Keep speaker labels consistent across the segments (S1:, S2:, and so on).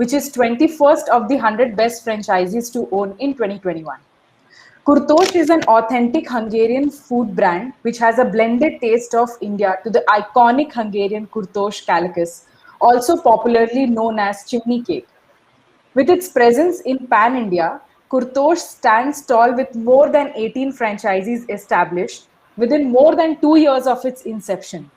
S1: which is 21st of the 100 best franchises to own in 2021. Kurtosshhh is an authentic Hungarian food brand which has a blended taste of India to the iconic Hungarian Kurtos Kalacs, also popularly known as Chimney Cake. With its presence in Pan India, Kurtosshhh stands tall with more than 18 franchises established within more than 2 years of its inception.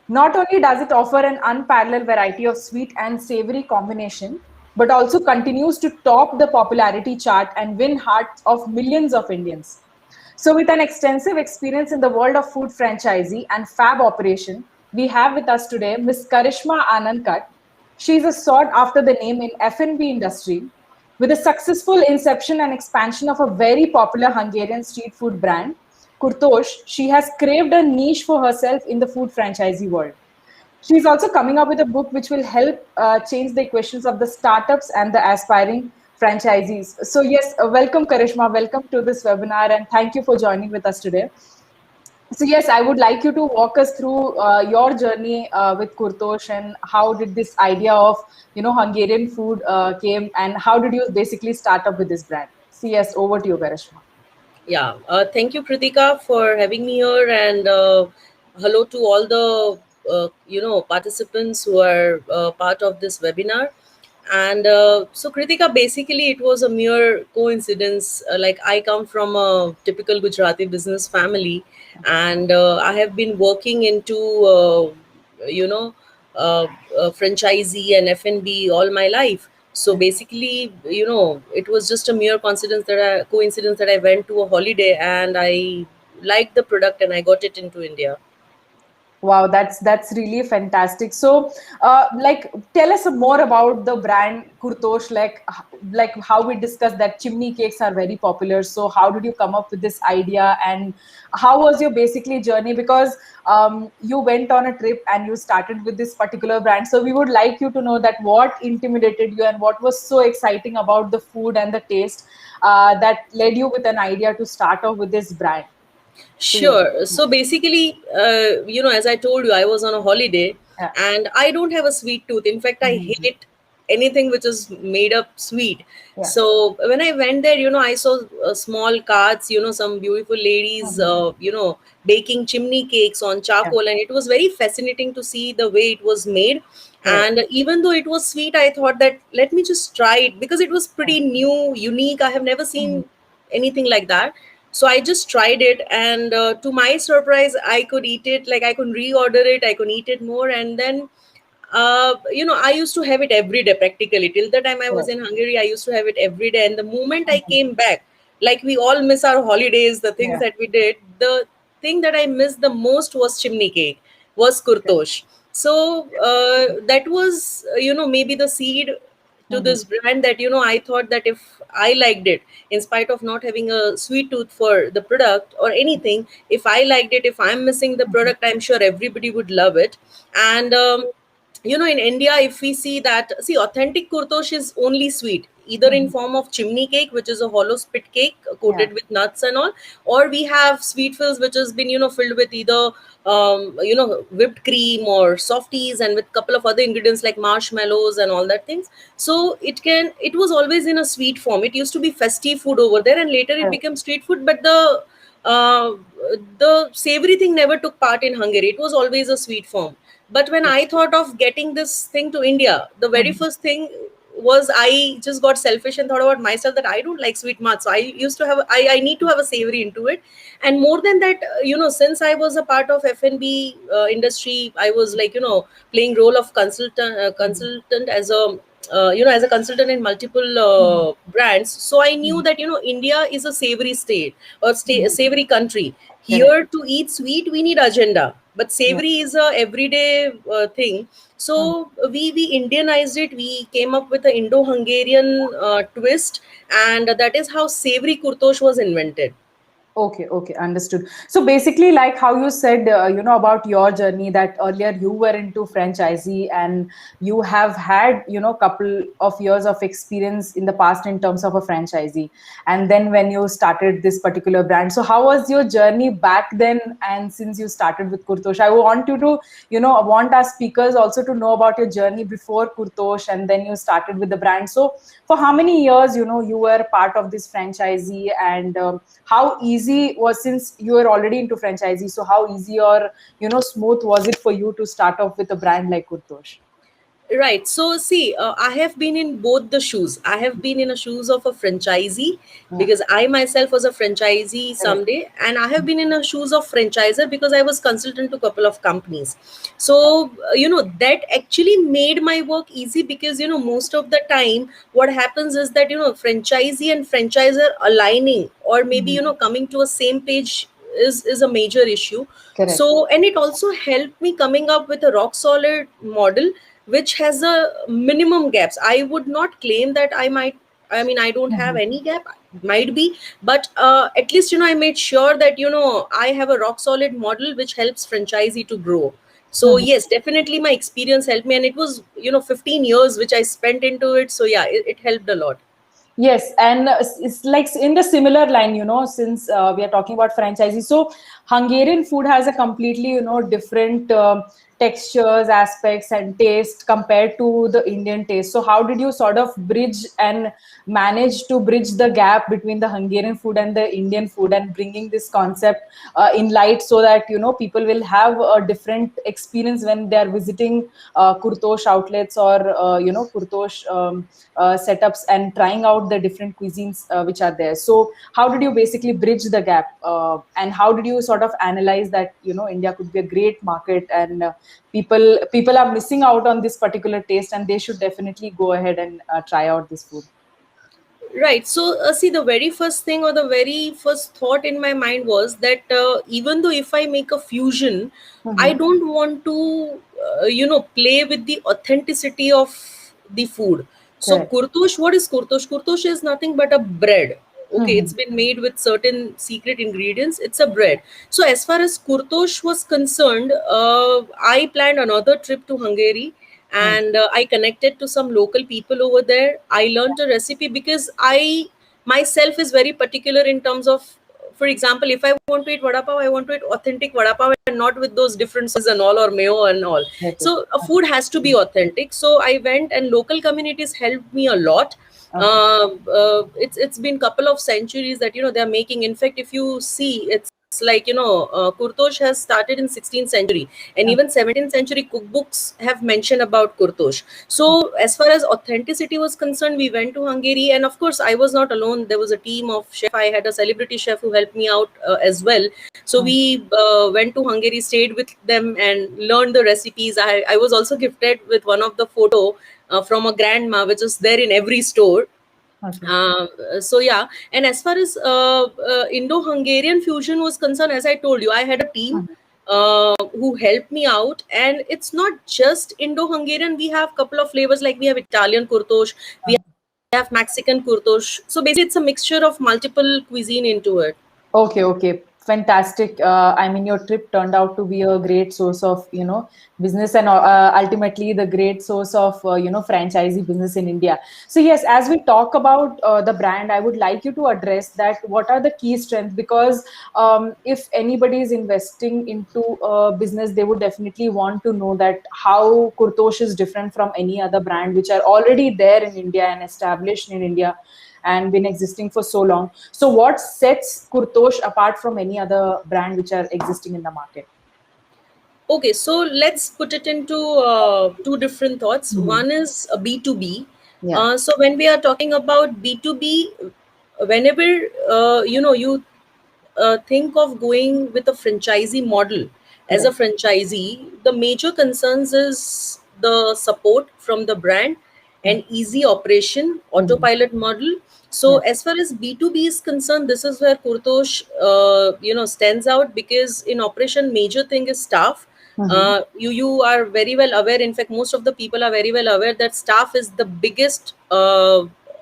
S1: Not only does it offer an unparalleled variety of sweet and savory combination, but also continues to top the popularity chart and win hearts of millions of Indians. So, with an extensive experience in the world of food franchisee and fab operation, we have with us today Ms. Karishma Anandkat. She is a sought after the name in F&B industry. With a successful inception and expansion of a very popular Hungarian street food brand, Kurtosshhh, she has craved a niche for herself in the food franchisee world. She's also coming up with a book which will help change the equations of the startups and the aspiring franchisees. So, yes, welcome, Karishma. Welcome to this webinar, and thank you for joining with us today. So, yes, I would like you to walk us through your journey with Kurtosshhh and how did this idea of Hungarian food came, and how did you basically start up with this brand? So, yes, over to you, Karishma.
S2: Yeah, thank you, Kritika, for having me here, and hello to all the participants who are part of this webinar. And so, Kritika, basically, it was a mere coincidence. Like, I come from a typical Gujarati business family, and I have been working into you know franchisee and F&B all my life. So basically, it was just a mere coincidence that I went to a holiday and I liked the product and I got it into India.
S1: Wow, that's really fantastic. So, like, tell us more about the brand Kurtosshhh. Like how we discussed that chimney cakes are very popular. So, how did you come up with this idea, and how was your basically journey? Because you went on a trip and you started with this particular brand. So, we would like you to know that what intimidated you and what was so exciting about the food and the taste that led you with an idea to start off with this brand. So, yes.
S2: Sure. So basically, as I told you, I was on a holiday
S1: Yeah.
S2: and I don't have a sweet tooth. In fact, I
S1: Mhm.
S2: hate anything which is made up sweet.
S1: Yeah.
S2: So when I went there, I saw small carts, some beautiful ladies,
S1: Mhm.
S2: baking chimney cakes on
S1: Yeah.
S2: charcoal. And it was very fascinating to see the way it was made.
S1: Correct.
S2: And even though it was sweet, I thought that let me just try it because it was
S1: Yeah.
S2: pretty new, unique. I have never
S1: Mhm.
S2: seen anything like that. So I just tried it, and to my surprise, I could eat it. Like I could reorder it, I could eat it more, and then I used to have it every day practically. Till the time I was
S1: Correct.
S2: in Hungary, I used to have it every day. And the moment I
S1: Mhm.
S2: came back, like we all miss our holidays, the things
S1: Yeah.
S2: that we did, the thing that I missed the most was chimney cake, was
S1: Okay.
S2: Kurtosh. So that was, maybe the seed to
S1: Mhm.
S2: this brand that, I thought that if I liked it, in spite of not having a sweet tooth for the product or anything, if I liked it, if I'm missing the
S1: Mhm.
S2: product, I'm sure everybody would love it. And in India, if we see authentic kurtosh is only sweet, either in
S1: Mhm.
S2: form of chimney cake, which is a hollow spit cake
S1: Yeah.
S2: coated with nuts and all, or we have sweet fills which has been filled with either whipped cream or softies and with couple of other ingredients like marshmallows and all that things. So it was always in a sweet form. It used to be festive food over there, and later it
S1: Correct.
S2: became street food. But uh, the savory thing never took part in Hungary. It was always a sweet form. But when I thought of getting this thing to India, the very
S1: Mhm.
S2: first thing was I just got selfish and thought about myself that I don't like sweet much. So I used to have I need to have a savory into it. And more than that, since I was a part of F&B industry, I was like playing role of
S1: Mhm.
S2: consultant as a as a consultant in multiple
S1: Mhm.
S2: brands. So I knew
S1: Mhm.
S2: that India is a savory state or a
S1: Mhm.
S2: savory country.
S1: Correct.
S2: Here to eat sweet we need agenda, but
S1: Yeah.
S2: savory is a everyday thing.
S1: Mhm.
S2: So we Indianized it. We came up with an Indo-Hungarian twist, and that is how savory kurtosh was invented.
S1: Okay, okay, understood. So basically, like how you said, about your journey, that earlier you were into franchisee and you have had, couple of years of experience in the past in terms of a franchisee. And then when you started this particular brand, so how was your journey back then? And since you started with Kurtosh, I want you to, I want our speakers also to know about your journey before Kurtosh and then you started with the brand. So for how many years, you were part of this franchisee, and how easy was, since you were already into franchisee, so how easy or smooth was it for you to start off with a brand like Kurtosh?
S2: Right. So, see, I have been in both the shoes. I have been in a shoes of a franchisee
S1: Yeah,
S2: because I myself was a franchisee
S1: correct.
S2: someday, and I have been in a shoes of franchiser because I was consultant to a couple of companies. So, that actually made my work easy because most of the time, what happens is that franchisee and franchisor aligning, or maybe
S1: Mhm.
S2: coming to a same page is a major issue.
S1: Correct.
S2: So, and it also helped me coming up with a rock solid model which has a minimum gaps. I would not claim that I don't have
S1: Mhm.
S2: any gap, might be, but at least I made sure that I have a rock solid model which helps franchisee to grow. So
S1: Mhm.
S2: yes, definitely my experience helped me, and it was 15 years which I spent into it. So yeah, it helped a lot.
S1: Yes, and it's like in the similar line, since we are talking about franchisees. So Hungarian food has a completely, different textures, aspects, and taste compared to the Indian taste. So how did you sort of bridge and manage to bridge the gap between the Hungarian food and the Indian food, and bringing this concept in light, so that people will have a different experience when they are visiting Kurtosh outlets, or Kurtosh setups, and trying out the different cuisines which are there. So how did you basically bridge the gap, and how did you sort of analyze that India could be a great market, and people are missing out on this particular taste, and they should definitely go ahead and try out this food.
S2: Right. So, see, the very first thing or the very first thought in my mind was that even though if I make a fusion, I
S1: Mm-hmm.
S2: don't want to, play with the authenticity of the food. So,
S1: Correct.
S2: kurtosh, what is kurtosh? Kurtosh is nothing but a bread. Okay,
S1: Mm-hmm.
S2: it's been made with certain secret ingredients. It's a bread. So, as far as kurtosh was concerned, I planned another trip to Hungary, and I connected to some local people over there. I learned a recipe because I myself is very particular in terms of, for example, if I want to eat vada pav, I want to eat authentic vada pav and not with those different sauces and all, or mayo and all.
S1: Okay.
S2: So a food has to be authentic. So I went, and local communities helped me a lot.
S1: Okay.
S2: It's been couple of centuries that they're making. In fact, if you see, it's like Kurtosh has started in 16th century, and
S1: Okay.
S2: even 17th century cookbooks have mentioned about Kurtosh. So as far as authenticity was concerned, we went to Hungary, and of course I was not alone. There was a team of chef. I had a celebrity chef who helped me out as well. So
S1: Mm.
S2: we went to Hungary, stayed with them, and learned the recipes. I was also gifted with one of the photo from a grandma, which is there in every store.
S1: Okay.
S2: uh, so yeah, and as far as Indo-Hungarian fusion was concerned, as I told you, I had a team
S1: Mhm.
S2: who helped me out, and it's not just Indo-Hungarian. We have couple of flavors, like we have Italian kurtosh, we have Mexican kurtosh. So basically, it's a mixture of multiple cuisine into it.
S1: Okay, okay, fantastic. I mean, your trip turned out to be a great source of, business, and ultimately the great source of, franchisee business in India. So yes, as we talk about the brand, I would like you to address that. What are the key strengths? Because if anybody is investing into a business, they would definitely want to know that how Kurtosh is different from any other brand which are already there in India and established in India and been existing for so long. So, what sets Kurtosh apart from any other brand which are existing in the market?
S2: Okay, so let's put it into two different thoughts.
S1: Mhm.
S2: One is a B2B.
S1: Yeah.
S2: So when we are talking about B2B, whenever you think of going with a franchisee model as a
S1: Correct.
S2: franchisee, the major concerns is the support from the brand and easy operation,
S1: Mhm.
S2: autopilot model. So
S1: Yeah.
S2: as far as B2B is concerned, this is where Kurtosh, stands out, because in operation, major thing is staff.
S1: Mhm.
S2: You are very well aware. In fact, most of the people are very well aware that staff is the biggest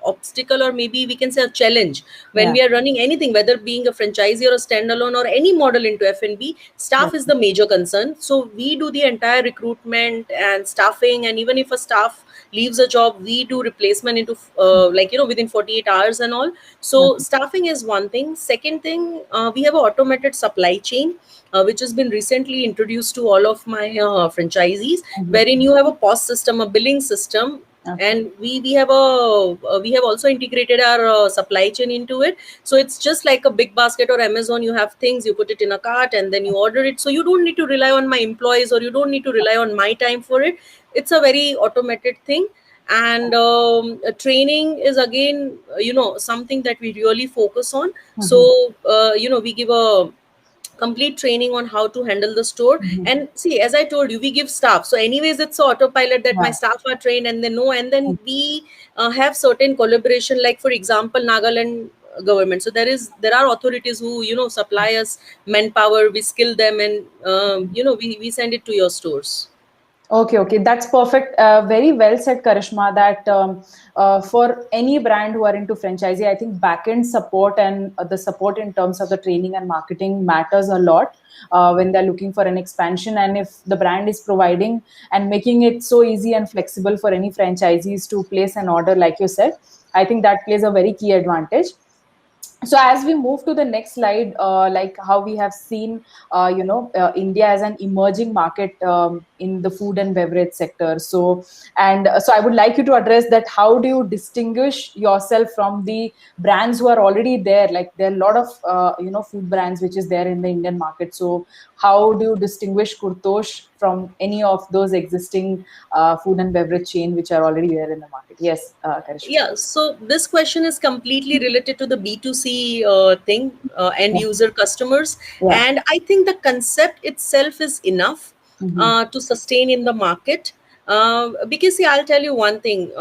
S2: obstacle, or maybe we can say a challenge when
S1: Yeah.
S2: we are running anything, whether being a franchisee or a standalone or any model into F&B. Staff is the major concern. So we do the entire recruitment and staffing, and even if a staff leaves a job, we do replacement into within 48 hours and all. So
S1: Mhm.
S2: staffing is one thing. Second thing, we have an automated supply chain, which has been recently introduced to all of my franchisees,
S1: Mhm.
S2: wherein you have a POS system, a billing system,
S1: Okay.
S2: and we have also integrated our supply chain into it. So it's just like a big basket or Amazon. You have things, you put it in a cart, and then you order it. So you don't need to rely on my employees, or you don't need to rely on my time for it. It's a very automated thing. And training is again, something that we really focus on.
S1: Mhm.
S2: So we give a complete training on how to handle the store.
S1: Mhm.
S2: And see, as I told you, we give staff, so anyways it's a autopilot that my
S1: Yeah.
S2: staff are trained and they know. And then we have certain collaboration, like for example, Nagaland government. So there are authorities who supply us manpower, we skill them, and we send it to your stores.
S1: Okay, okay, that's perfect. Very well said, Karishma. That for any brand who are into franchisee, I think backend support and the support in terms of the training and marketing matters a lot when they're looking for an expansion. And if the brand is providing and making it so easy and flexible for any franchisees to place an order, like you said, I think that plays a very key advantage. So as we move to the next slide, like how we have seen India as an emerging market in the food and beverage sector. So I would like you to address that. How do you distinguish yourself from the brands who are already there? Like there are a lot of food brands which is there in the Indian market. So how do you distinguish Kurtosh from any of those existing food and beverage chain which are already there in the market? Yes, Karishma.
S2: Yeah, so this question is completely related to the B2C thing, end
S1: Yeah.
S2: user customers.
S1: Yeah.
S2: And I think the concept itself is enough
S1: Mm-hmm.
S2: to sustain in the market. Because, see, I'll tell you one thing.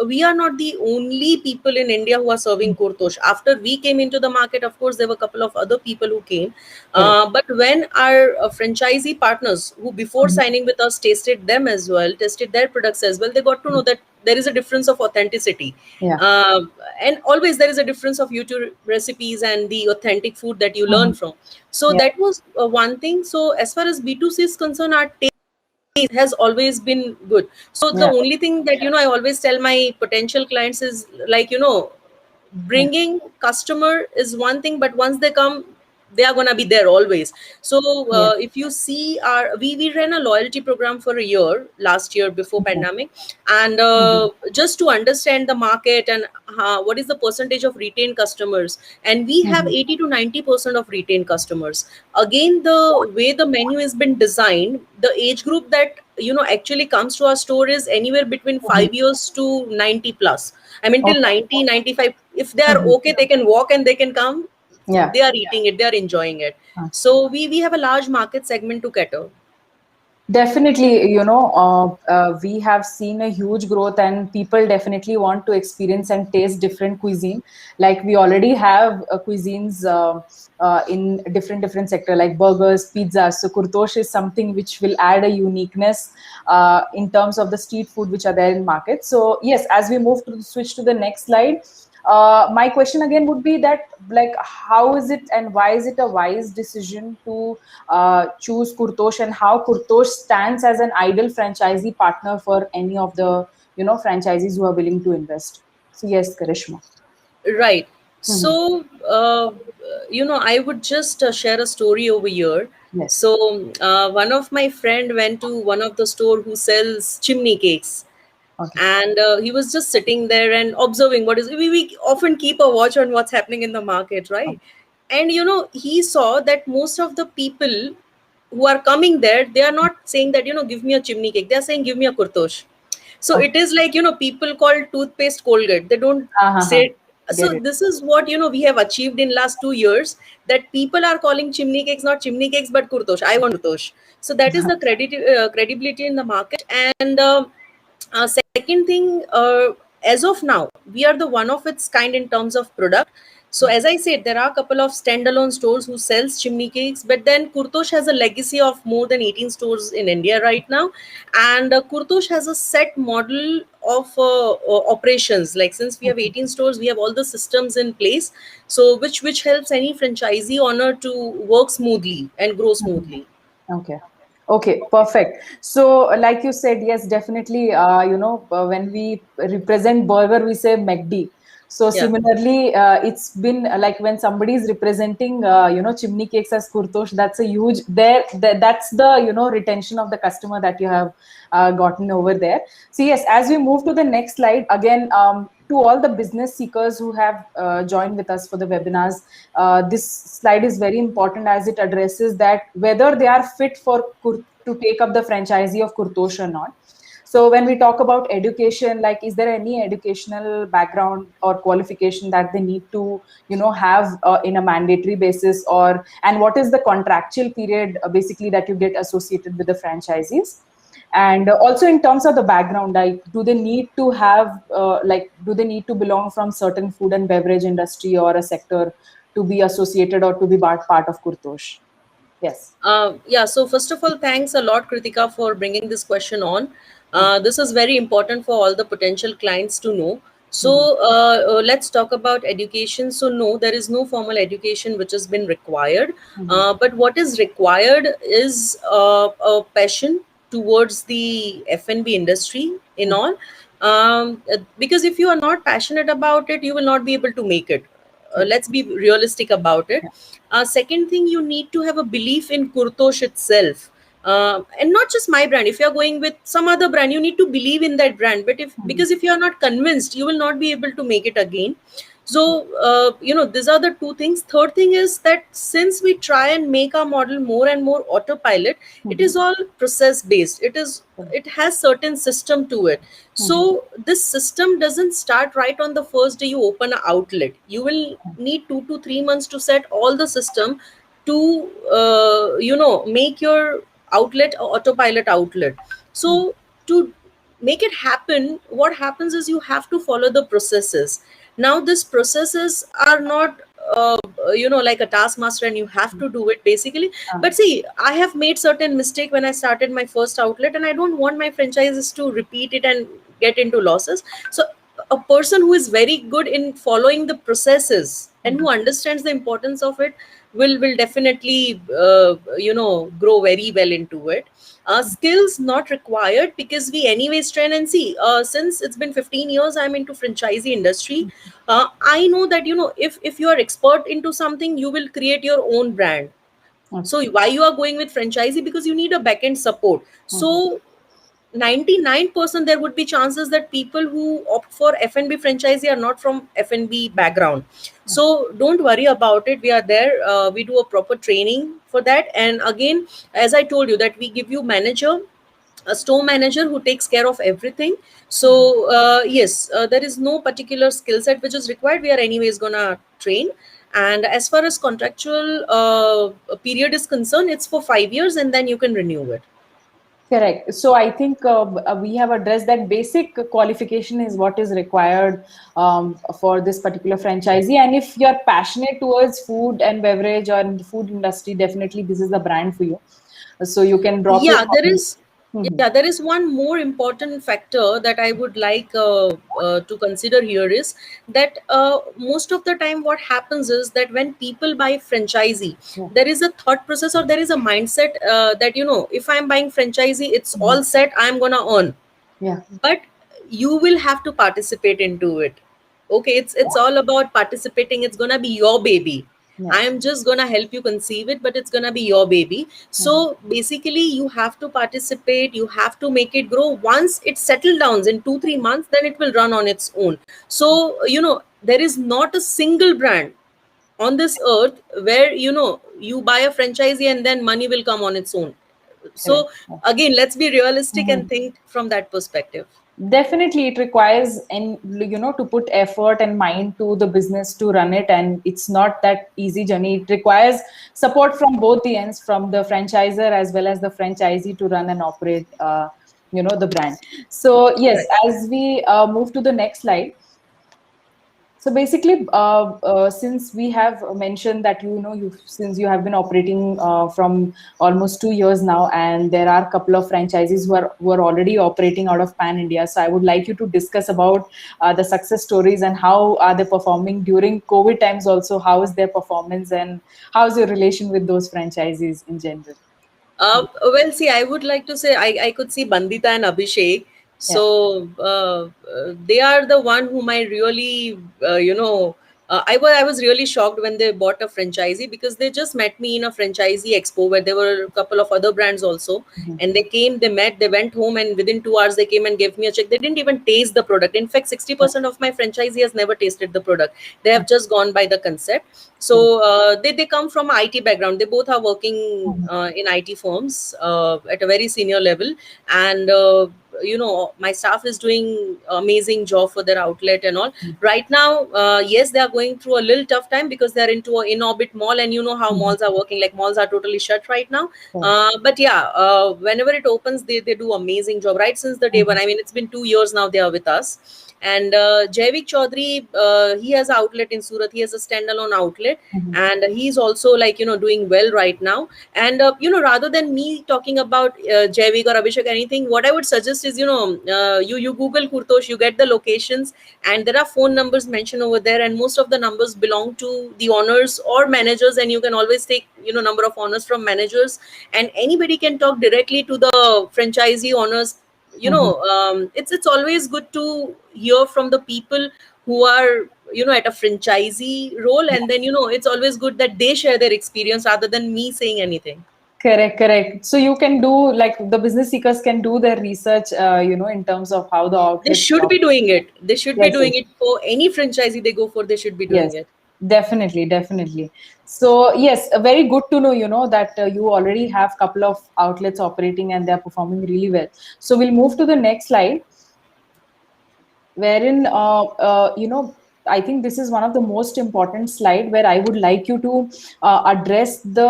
S2: We are not the only people in India who are serving Kurtosh. After we came into the market, of course, there were a couple of other people who came.
S1: Correct.
S2: But when our franchisee partners, who before
S1: Mhm.
S2: signing with us tasted them as well, tested their products as well, they got to know that there is a difference of authenticity.
S1: Yeah.
S2: uh, and always there is a difference of YouTube recipes and the authentic food that you learn
S1: Mhm.
S2: from. So
S1: Yeah.
S2: that was one thing. So as far as B2C is concerned, our taste has always been good. So the
S1: Yeah.
S2: only thing that I always tell my potential clients is, like,
S1: Yeah.
S2: bringing customer is one thing, but once they come, they are going to be there always. So
S1: Yeah.
S2: if you see our we ran a loyalty program for a year last year before
S1: Okay.
S2: pandemic. And
S1: Mhm.
S2: just to understand the market and what is the percentage of retained customers, and we have
S1: Mhm.
S2: 80 to 90% of retained customers. Again, the way the menu has been designed, the age group that actually comes to our store is anywhere between
S1: Mhm.
S2: 5 years to 90 plus. I mean, till
S1: Okay.
S2: 90, 95. If they are
S1: Mhm.
S2: okay, they can walk and they can come.
S1: Yeah.
S2: They are eating it. They are enjoying it. So we have a large market segment to cater.
S1: Definitely, we have seen a huge growth, and people definitely want to experience and taste different cuisine. Like we already have cuisines in different sector, like burgers, pizzas. So Kurtosh is something which will add a uniqueness in terms of the street food which are there in market. So yes, as we move to switch to the next slide, my question again would be that, like, how is it and why is it a wise decision to choose Kurtosh, and how Kurtosh stands as an ideal franchisee partner for any of the franchisees who are willing to invest. So yes, Karishma.
S2: Right.
S1: Mhm.
S2: So, I would just share a story over here.
S1: Yes.
S2: So, one of my friend went to one of the store who sells chimney cakes,
S1: Okay.
S2: and he was just sitting there and observing what is. We often keep a watch on what's happening in the market, right? And he saw that most of the people who are coming there, they are not saying that give me a chimney cake. They are saying give me a kurtosh. So
S1: Okay.
S2: it is like people call toothpaste Colgate. They don't
S1: Uh-huh.
S2: say.
S1: Get
S2: So
S1: it.
S2: this is what we have achieved in last 2 years, that people are calling chimney cakes not chimney cakes but kurtosh. I want kurtosh. So that is the credibility in the market. And second thing, as of now, we are the one of its kind in terms of product. So as I said, there are a couple of standalone stores who sells chimney cakes, but then Kurtosh has a legacy of more than 18 stores in India right now. And Kurtosh has a set model of operations. Like since we have 18 stores, we have all the systems in place, so which helps any franchisee owner to work smoothly and grow smoothly.
S1: Okay. Okay, perfect. So, like you said, yes, definitely, when we represent burger, we say McD. So,
S2: Yeah.
S1: similarly, it's been like when somebody is representing, Chimney Cakes as Kurtosh, that's a huge, that's the, retention of the customer that you have gotten over there. So, yes, as we move to the next slide, again, to all the business seekers who have joined with us for the webinars, this slide is very important as it addresses that whether they are fit for to take up the franchisee of Kurtosh or not. So when we talk about education, like is there any educational background or qualification that they need to, have in a mandatory basis, or and what is the contractual period basically that you get associated with the franchisees? And also in terms of the background, like do they need to have do they need to belong from certain food and beverage industry or a sector to be associated or to be part of Kurtosh? Yes.
S2: Yeah, so first of all, thanks a lot, Kritika, for bringing this question on. This is very important for all the potential clients to know.
S1: Mhm.
S2: So, let's talk about education. So, no, there is no formal education which has been required.
S1: Mhm.
S2: But what is required is a passion towards the F&B industry in
S1: Mhm.
S2: all. Because if you are not passionate about it, you will not be able to make it.
S1: Yeah.
S2: Let's be realistic about it.
S1: Yeah.
S2: Second thing, you need to have a belief in Kurtosh itself, and not just my brand. If you are going with some other brand, you need to believe in that brand. But if
S1: Mhm.
S2: because if you are not convinced, you will not be able to make it again. So these are the two things. Third thing is that since we try and make our model more and more autopilot, it
S1: Mhm.
S2: is all process based. It has certain system to it.
S1: Mhm.
S2: So this system doesn't start right on the first day you open an outlet. You will need 2 to 3 months to set all the system to make your outlet a autopilot outlet.
S1: Mhm.
S2: So to make it happen, what happens is you have to follow the processes. Now these processes are not like a taskmaster and you have to do it basically.
S1: Ah.
S2: But see, I have made certain mistake when I started my first outlet, and I don't want my franchises to repeat it and get into losses. So a person who is very good in following the processes and
S1: Mhm.
S2: who understands the importance of it will definitely grow very well into it. Skills not required, because we anyways train and see, since it's been 15 years I'm into franchisee industry. I know that if you are expert into something, you will create your own brand.
S1: Okay.
S2: So why you are going with franchisee? Because you need a backend support.
S1: Mhm.
S2: So 99% there would be chances that people who opt for F&B franchisee are not from F&B background. So don't worry about it. We are there. We do a proper training for that. And again, as I told you, that we give you manager, a store manager who takes care of everything. So yes, there is no particular skill set which is required. We are anyways gonna train. And as far as contractual period is concerned, it's for 5 years and then you can renew it.
S1: Correct. So I think we have addressed that basic qualification is what is required for this particular franchisee. And if you're passionate towards food and beverage or in the food industry, definitely this is the brand for you. So you can drop your
S2: yeah there
S1: comment.
S2: is
S1: Mhm.
S2: yeah, there is one more important factor that I would like to consider here is that most of the time what happens is that when people buy franchisee,
S1: Yeah.
S2: there is a thought process or there is a mindset that if I'm buying franchisee, it's
S1: Mhm.
S2: all set, I'm gonna earn.
S1: Yeah.
S2: But you will have to participate into it. Okay, it's all about participating. It's gonna be your baby.
S1: Yeah.
S2: I am just gonna help you conceive it, but it's gonna be your baby. So
S1: Mhm.
S2: basically you have to participate, you have to make it grow. Once it settles down in 2 3 months, then it will run on its own. So there is not a single brand on this earth where you buy a franchisee and then money will come on its own.
S1: Correct.
S2: So again, let's be realistic and
S1: Mhm.
S2: think from that perspective.
S1: Definitely, it requires and to put effort and mind to the business to run it, and it's not that easy journey. It requires support from both the ends, from the franchisor as well as the franchisee to run and operate, the brand. So yes,
S2: Right.
S1: as we move to the next slide, So basically, since we have mentioned that you since you have been operating from almost 2 years now, and there are a couple of franchises who are already operating out of Pan India. So I would like you to discuss about the success stories and how are they performing during COVID times. Also, how is their performance and how is your relation with those franchises in general?
S2: Well, see, I would like to say I could see Bandita and Abhishek.
S1: Yeah.
S2: So they are the one whom I really, I was really shocked when they bought a franchisee, because they just met me in a franchisee expo where there were a couple of other brands also.
S1: Mhm.
S2: And they came, they met, they went home, and within 2 hours they came and gave me a check. They didn't even taste the product. In fact, 60% of my franchisee has never tasted the product. They have just gone by the concept.
S1: Correct.
S2: So they come from IT background. They both are working
S1: Mhm.
S2: in IT firms at a very senior level, and my staff is doing amazing job for their outlet and all. Right now, yes, they are going through a little tough time because they are into a in-orbit mall, and you know how
S1: Mhm.
S2: malls are working. Like, malls are totally shut right now.
S1: Correct.
S2: But yeah, whenever it opens, they do amazing job right since the day one.
S1: Mhm.
S2: I mean, it's been 2 years now they are with us. And Jaivik Chaudhary, he has an outlet in Surat. He has a standalone outlet,
S1: Mhm.
S2: and he's also, like, doing well right now. And rather than me talking about Jaivik or Abhishek or anything, what I would suggest is, you Google Kurtosh, you get the locations, and there are phone numbers mentioned over there, and most of the numbers belong to the owners or managers, and you can always take number of owners from managers, and anybody can talk directly to the franchisee owners.
S1: Mhm.
S2: It's always good to hear from the people who are at a franchisee role, and then it's always good that they share their experience rather than me saying anything.
S1: Correct, correct. So you can do like the business seekers can do their research, in terms of how the
S2: They
S1: outlets
S2: should
S1: are.
S2: be doing it. They should be
S1: Yes,
S2: doing
S1: yes,
S2: it for any franchisee they go for. They should be doing
S1: yes,
S2: it.
S1: definitely, definitely. So yes, very good to know, that you already have couple of outlets operating and they're performing really well. So we'll move to the next slide, wherein I think this is one of the most important slide where I would like you to address the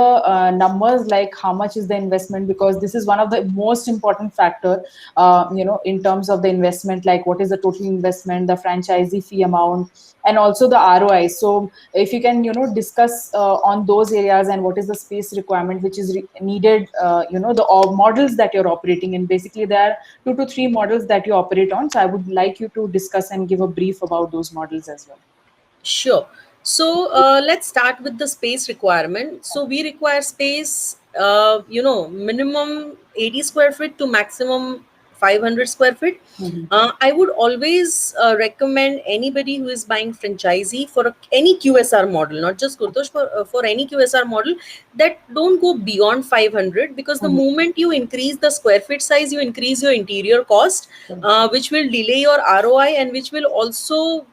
S1: numbers, like how much is the investment, because this is one of the most important factor, in terms of the investment, like what is the total investment, the franchisee fee amount, and also the ROI. So if you can discuss on those areas, and what is the space requirement which is needed, the models that you're operating in. Basically there are 2 to 3 models that you operate on. So I would like you to discuss and give a brief about those models as well.
S2: Sure. So let's start with the space requirement. So we require space, minimum 80 square feet to maximum 500 square feet.
S1: Mhm.
S2: I would always recommend anybody who is buying franchisee for any QSR model, not just Kurtosh, for any QSR model, that don't go beyond 500, because the
S1: Mhm.
S2: moment you increase the square feet size, you increase your interior cost,
S1: Correct.
S2: which will delay your ROI, and which will also,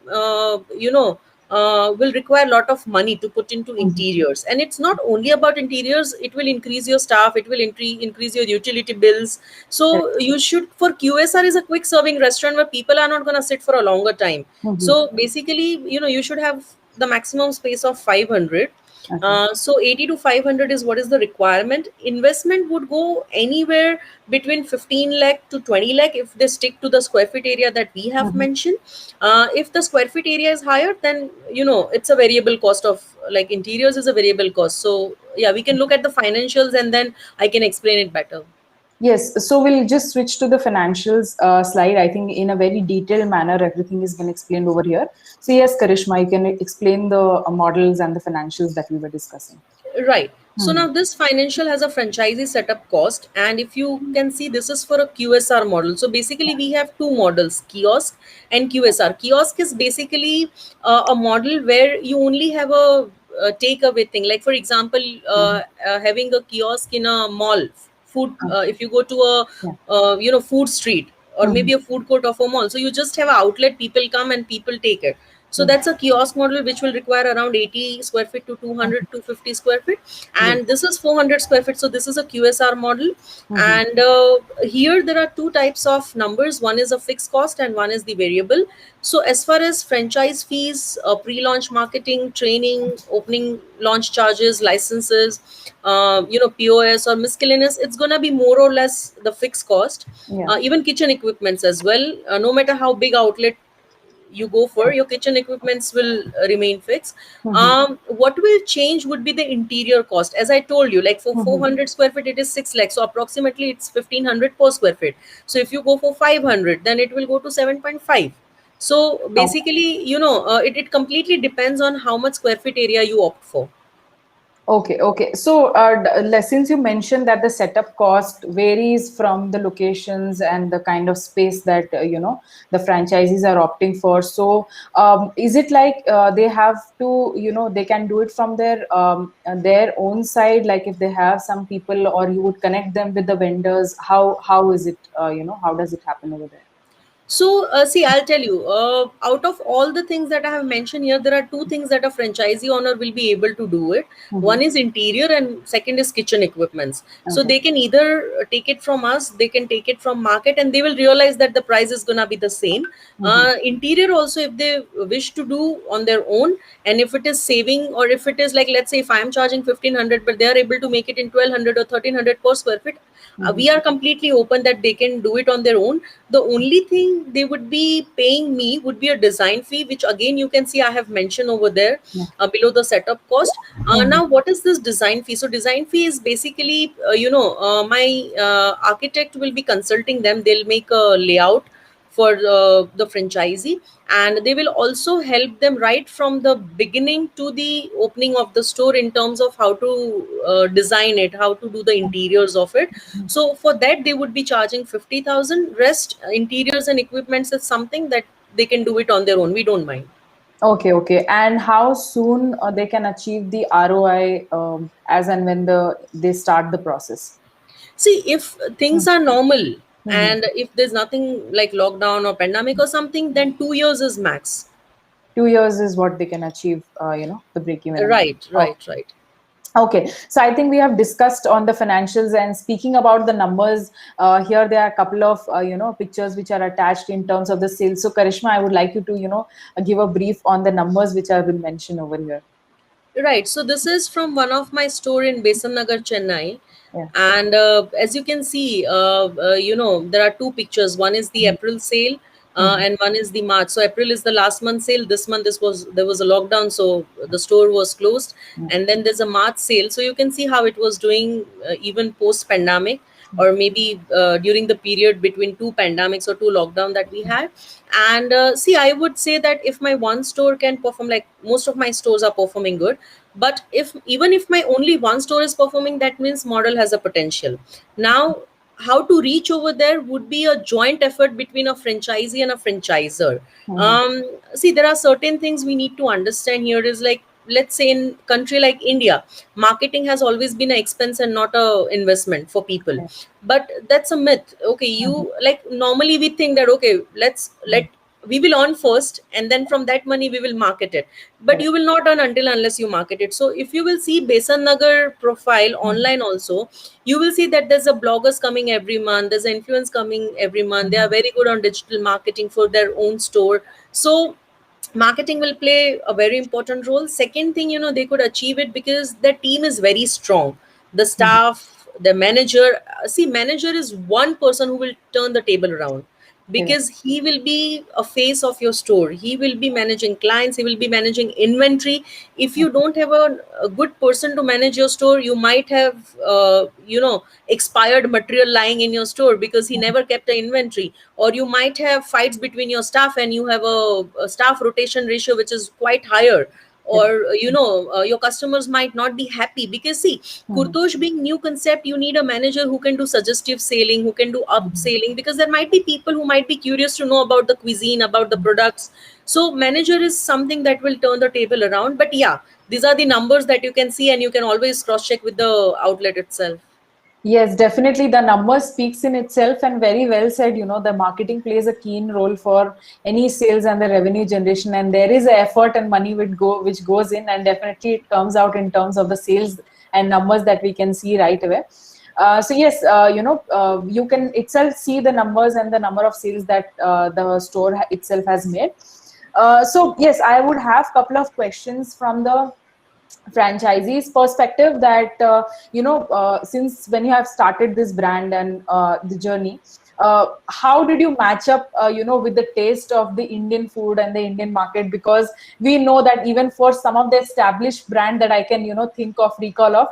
S2: will require a lot of money to put into
S1: Mhm.
S2: interiors. And it's not only about interiors, it will increase your staff, it will increase your utility bills.
S1: Correct.
S2: So you should, for QSR is a quick serving restaurant where people are not going to sit for a longer time.
S1: Mhm.
S2: So basically, you should have the maximum space of 500.
S1: Okay.
S2: So 80 to 500 is what is the requirement. Investment would go anywhere between 15 lakh to 20 lakh if they stick to the square feet area that we have
S1: Mhm.
S2: mentioned. If the square feet area is higher, then it's a variable cost of, like, interiors is a variable cost. So yeah, we can look at the financials and then I can explain it better.
S1: Yes, so we'll just switch to the financials slide. I think in a very detailed manner, everything has been explained over here. So yes, Karishma, you can explain the models and the financials that we were discussing.
S2: Right. So
S1: Mhm.
S2: now this financial has a franchisee setup cost, and if you can see, this is for a QSR model. So basically, we have two models: kiosk and QSR. Kiosk is basically a model where you only have a takeaway thing. Like, for example,
S1: Mhm.
S2: having a kiosk in a mall, food.
S1: Okay.
S2: If you go to a
S1: Yeah.
S2: food street, or
S1: Mhm.
S2: maybe a food court of a mall, so you just have an outlet. People come and people take it. So
S1: Yes.
S2: that's a kiosk model which will require around 80 square feet to
S1: Mhm.
S2: 200 to 50 square feet.
S1: Yes.
S2: And this is 400 square feet. So this is a QSR model.
S1: Mhm.
S2: And here there are two types of numbers. One is a fixed cost and one is the variable. So as far as franchise fees, pre-launch marketing, training, opening launch charges, licenses, POS or miscellaneous, it's going to be more or less the fixed cost.
S1: Yeah.
S2: Even kitchen equipments as well, no matter how big outlet you go for, your kitchen equipments will remain fixed.
S1: Mhm.
S2: What will change would be the interior cost. As I told you, like for
S1: Mhm.
S2: 400 square feet, it is 6 lakhs. So approximately it's 1500 per square feet. So if you go for 500, then it will go to 7.5. So basically, it completely depends on how much square feet area you opt for.
S1: Okay, okay. So, since you mentioned that the setup cost varies from the locations and the kind of space that the franchisees are opting for. So, is it like they have to, they can do it from their own side? Like if they have some people, or you would connect them with the vendors. How is it? How does it happen over there?
S2: So, see, I'll tell you, out of all the things that I have mentioned here, there are two things that a franchisee owner will be able to do it.
S1: Mm-hmm.
S2: One is interior, and second is kitchen equipments. So
S1: Okay.
S2: they can either take it from us, they can take it from market, and they will realize that the price is gonna be the same.
S1: Mm-hmm.
S2: Interior also, if they wish to do on their own, and if it is saving, or if it is like, let's say, if I am charging 1500, but they are able to make it in 1200 or 1300 per square feet,
S1: Mm-hmm.
S2: we are completely open that they can do it on their own. The only thing they would be paying me would be a design fee, which again you can see I have mentioned over there
S1: Yeah.
S2: below the setup cost.
S1: Mm-hmm.
S2: Now, what is this design fee? So, design fee is basically, my architect will be consulting them. They'll make a layout for the franchisee, and they will also help them right from the beginning to the opening of the store in terms of how to design it, how to do the interiors of it. So for that, they would be charging 50,000. Rest, interiors and equipments is something that they can do it on their own. We don't mind.
S1: Okay, okay. And how soon they can achieve the ROI as and when they start the process?
S2: See, if things are normal
S1: Mm-hmm.
S2: and if there's nothing like lockdown or pandemic or something, then 2 years is max.
S1: 2 years is what they can achieve, the break even amount.
S2: Right,
S1: Oh,
S2: right, right.
S1: okay. So I think we have discussed on the financials, and speaking about the numbers, here there are a couple of pictures which are attached in terms of the sales. So Karishma, I would like you to give a brief on the numbers which have been mentioned over here.
S2: Right. So this is from one of my store in Besan Nagar, Chennai.
S1: Yeah.
S2: And as you can see, there are two pictures. One is the April sale,
S1: Mm-hmm.
S2: and one is the March. So April is the last month sale. This month, there was a lockdown, so the store was closed. And then there's a March sale. So you can see how it was doing even post pandemic, or maybe during the period between two pandemics or two lockdown that we had. And see, I would say that if my one store can perform, like most of my stores are performing good, but if even if my only one store is performing, that means model has a potential. Now, how to reach over there would be a joint effort between a franchisee and a franchisor.
S1: Mm-hmm.
S2: See, there are certain things we need to understand here. Is like, let's say in country like India, marketing has always been an expense and not a investment for people.
S1: Okay.
S2: But that's a myth. Okay,
S1: Mm-hmm.
S2: you, like, normally we think that, okay, let we will earn first, and then from that money we will market it. But
S1: Correct.
S2: you will not earn until unless you market it. So if you will see Besan Nagar profile
S1: Mm-hmm.
S2: online also, you will see that there's a bloggers coming every month, there's an influence coming every month. They are very good on digital marketing for their own store. So marketing will play a very important role. Second thing, they could achieve it because the team is very strong. The
S1: Mm-hmm.
S2: staff, the manager, see, manager is one person who will turn the table around,
S1: Correct.
S2: because he will be a face of your store. He will be managing clients, he will be managing inventory. If you don't have a good person to manage your store, you might have expired material lying in your store because he never kept the inventory. Or you might have fights between your staff, and you have a staff rotation ratio which is quite higher. Or
S1: Correct.
S2: your customers might not be happy, because see,
S1: Mm-hmm.
S2: Kurtosh being new concept, you need a manager who can do suggestive selling, who can do upselling, because there might be people who might be curious to know about the cuisine, about the products. So manager is something that will turn the table around. But yeah, these are the numbers that you can see, and you can always cross check with the outlet itself.
S1: Yes, definitely. The number speaks in itself, and very well said. The marketing plays a keen role for any sales and the revenue generation. And there is a effort and money which goes in, and definitely it comes out in terms of the sales and numbers that we can see right away. So yes, you can itself see the numbers and the number of sales that the store itself has made. So yes, I would have a couple of questions from the franchisees perspective, that since when you have started this brand and the journey, how did you match up, with the taste of the Indian food and the Indian market? Because we know that even for some of the established brand that I can, think of, recall of,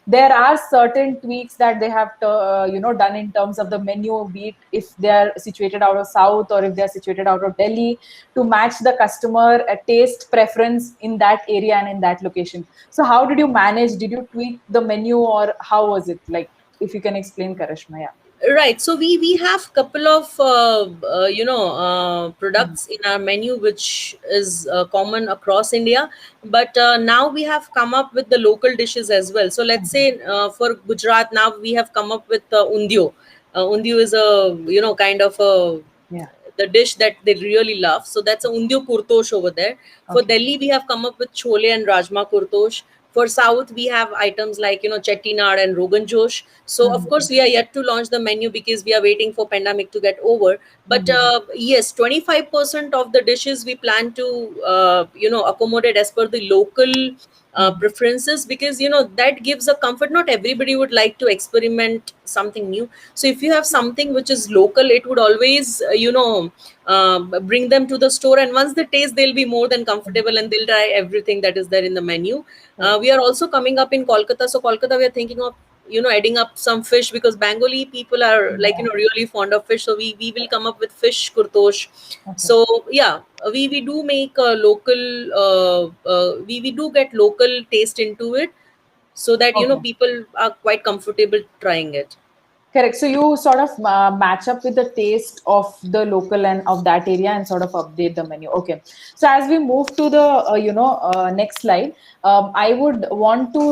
S1: there are certain tweaks that they have to, done in terms of the menu, be it if they are situated out of South or if they are situated out of Delhi, to match the customer taste preference in that area and in that location. So how did you manage? Did you tweak the menu, or how was it? Like, if you can explain, Karishma. Yeah.
S2: Right. So we have couple of
S1: Mhm.
S2: products in our menu which is common across India, but now we have come up with the local dishes as well. So let's
S1: Mhm.
S2: say for Gujarat now we have come up with undio. Undio is a kind of a
S1: Yeah.
S2: the dish that they really love. So that's a undio kurtosh over there. For
S1: Okay.
S2: Delhi, we have come up with chole and rajma kurtosh. For South, we have items like chettinad and rogan josh. So of
S1: Mhm.
S2: course, we are yet to launch the menu because we are waiting for pandemic to get over. But
S1: Mhm.
S2: yes, 25% of the dishes we plan to accommodate as per the local
S1: Mhm.
S2: preferences, because that gives a comfort. Not everybody would like to experiment something new. So if you have something which is local, it would always bring them to the store, and once they taste, they'll be more than
S1: Mhm.
S2: comfortable and they'll try everything that is there in the menu.
S1: Correct.
S2: We are also coming up in Kolkata. So Kolkata, we are thinking of adding up some fish, because Bengali people are like
S1: Yeah.
S2: really fond of fish. So we will come up with fish kurtosh.
S1: Okay.
S2: So yeah, we do make a local we do get local taste into it, so that
S1: Okay.
S2: people are quite comfortable trying it.
S1: Correct. So you sort of match up with the taste of the local and of that area and sort of update the menu. Okay. So as we move to the next slide, I would want to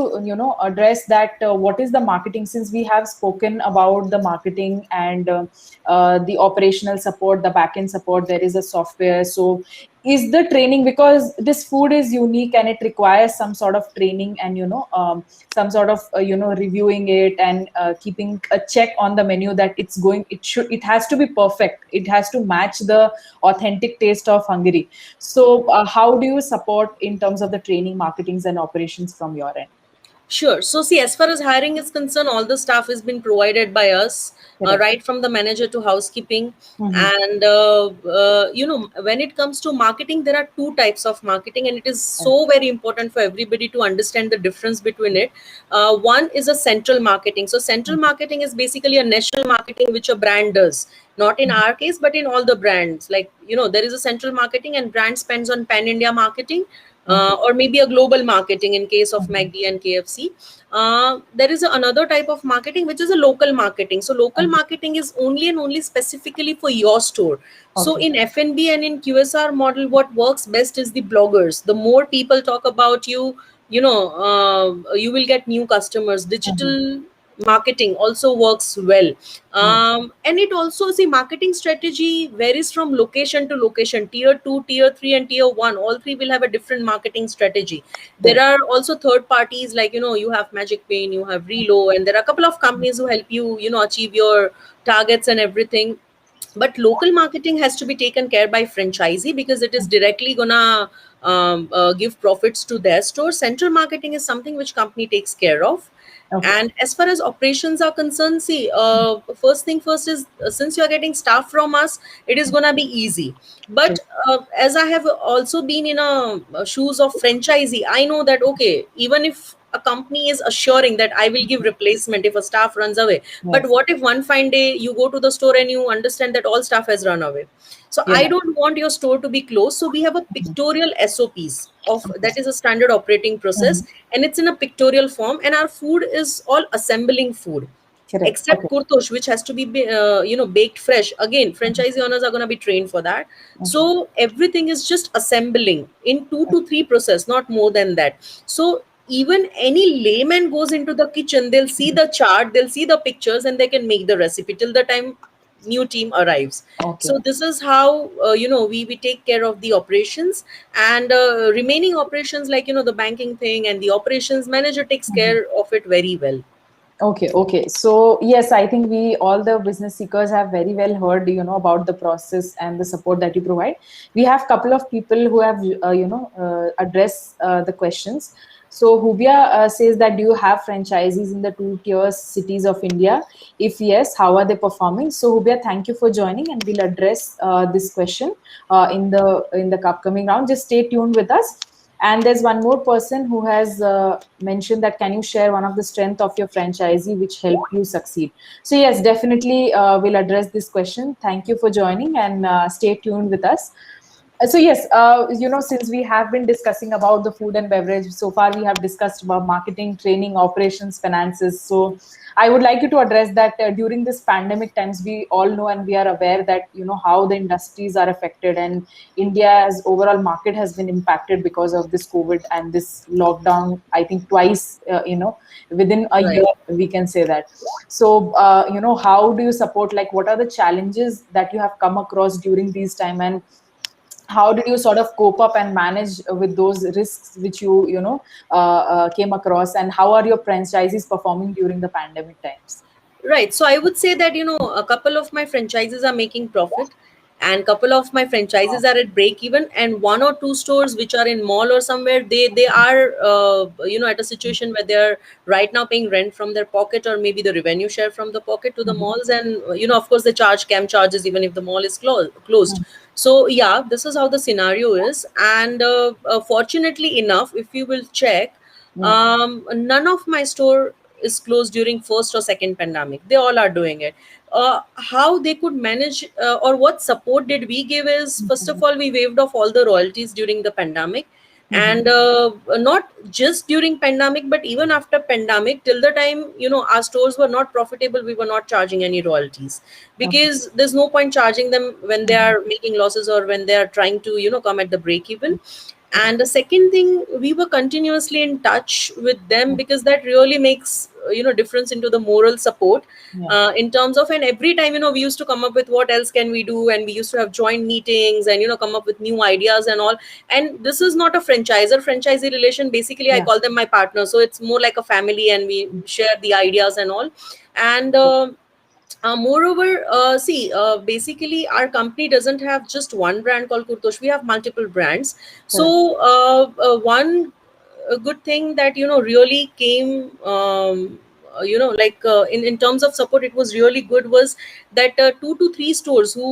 S1: address that what is the marketing, since we have spoken about the marketing and the operational support, the backend support. There is a software. So is the training, because this food is unique and it requires some sort of training and some sort of reviewing it and keeping a check on the menu that it has to be perfect, it has to match the authentic taste of Hungary. So how do you support in terms of the training, marketings and operations from your end?
S2: Sure. So, see, as far as hiring is concerned, all the staff has been provided by us,
S1: Correct.
S2: right from the manager to housekeeping.
S1: Mm-hmm.
S2: And, when it comes to marketing, there are two types of marketing, and it is
S1: Correct.
S2: so very important for everybody to understand the difference between it. One is a central marketing. So, central marketing is basically a national marketing which a brand does. Not in our case, but in all the brands. Like, there is a central marketing, and brand spends on pan India marketing,
S1: Okay.
S2: or maybe a global marketing in case of
S1: Mm-hmm.
S2: MACD and KFC. There is another type of marketing which is a local marketing. So local
S1: Okay.
S2: marketing is only and only specifically for your store. So
S1: Okay.
S2: in FNB and in QSR model, what works best is the bloggers. The more people talk about you, you will get new customers.
S1: Mm-hmm.
S2: Digital marketing also works well.
S1: Yeah.
S2: And it also, see, marketing strategy varies from location to location. Tier 2, tier 3 and tier 1, all three will have a different marketing strategy. There
S1: Correct.
S2: are also third parties, like you have Magic Pain, you have Relo, and there are a couple of companies who help you achieve your targets and everything. But local marketing has to be taken care by franchisee, because it is directly gonna give profits to their store. Central marketing is something which company takes care of.
S1: Okay.
S2: And as far as operations are concerned, see, first thing first is, since you are getting staff from us, it is gonna be easy. But
S1: Yes.
S2: as I have also been in a shoes of franchisee, I know that, okay, even if a company is assuring that I will give replacement if a staff runs away, but
S1: Yes.
S2: what if one fine day you go to the store and you understand that all staff has run away? So
S1: Yeah.
S2: I don't want your store to be closed. So we have a pictorial SOPs of
S1: Okay.
S2: that is a standard operating
S1: Mm-hmm.
S2: process, and it's in a pictorial form. And our food is all assembling food,
S1: Correct. Okay.
S2: except kurtosh, which has to be baked fresh. Again, franchisee owners are going to be trained for that.
S1: Okay.
S2: So everything is just assembling in 2 to 3 process, not more than that. So even any layman goes into the kitchen, they'll see the chart, they'll see the pictures, and they can make the recipe till the time new team arrives.
S1: Okay.
S2: So this is how we take care of the operations. And remaining operations, like the banking thing, and the operations manager takes
S1: Mhm.
S2: care of it very well.
S1: Okay, okay. So yes, I think we all the business seekers have very well heard, about the process and the support that you provide. We have couple of people who have, addressed the questions. So Hubia says that do you have franchisees in the two-tier cities of India? If yes, how are they performing? So Hubia, thank you for joining, and we'll address this question in the upcoming round. Just stay tuned with us. And there's one more person who has mentioned that can you share one of the strength of your franchisee which helped you succeed? So yes, definitely we'll address this question. Thank you for joining, and stay tuned with us. So yes, since we have been discussing about the food and beverage, so far we have discussed about marketing, training, operations, finances. So I would like you to address that during this pandemic times, we all know and we are aware that how the industries are affected, and India's overall market has been impacted because of this COVID and this lockdown. I think twice, within a year,
S2: Right.
S1: we can say that. So how do you support? Like, what are the challenges that you have come across during these time, and how did you sort of cope up and manage with those risks which came across, and how are your franchisees performing during the pandemic times?
S2: Right. So I would say that, a couple of my franchises are making profit, and couple of my franchises are at break even, and one or two stores which are in mall or somewhere, they are at a situation where they're right now paying rent from their pocket, or maybe the revenue share from the pocket to the
S1: Mhm.
S2: malls, and of course they charge cam charges even if the mall is closed. So yeah, this is how the scenario is, and fortunately enough, if you will check,
S1: Yeah.
S2: none of my store is closed during first or second pandemic. They all are doing it. How they could manage, or what support did we give is, first of
S1: Mhm.
S2: all, we waived off all the royalties during the pandemic,
S1: Mhm.
S2: and not just during pandemic but even after pandemic, till the time our stores were not profitable, we were not charging any royalties,
S1: Okay.
S2: because there's no point charging them when they
S1: Mhm.
S2: are making losses or when they are trying to come at the break even.
S1: Okay.
S2: And the second thing, we were continuously in touch with them, because that really makes difference into the moral support,
S1: Yeah.
S2: in terms of, and every time we used to come up with what else can we do, and we used to have joint meetings and come up with new ideas and all. And this is not a franchisor franchisee relation, basically I
S1: Yeah.
S2: call them my partners, so it's more like a family, and we share the ideas and all. And moreover, see, basically, our company doesn't have just one brand called Kurtosh. We have multiple brands.
S1: Correct.
S2: So, one good thing that really came, like in terms of support, it was really good, was that two to three stores who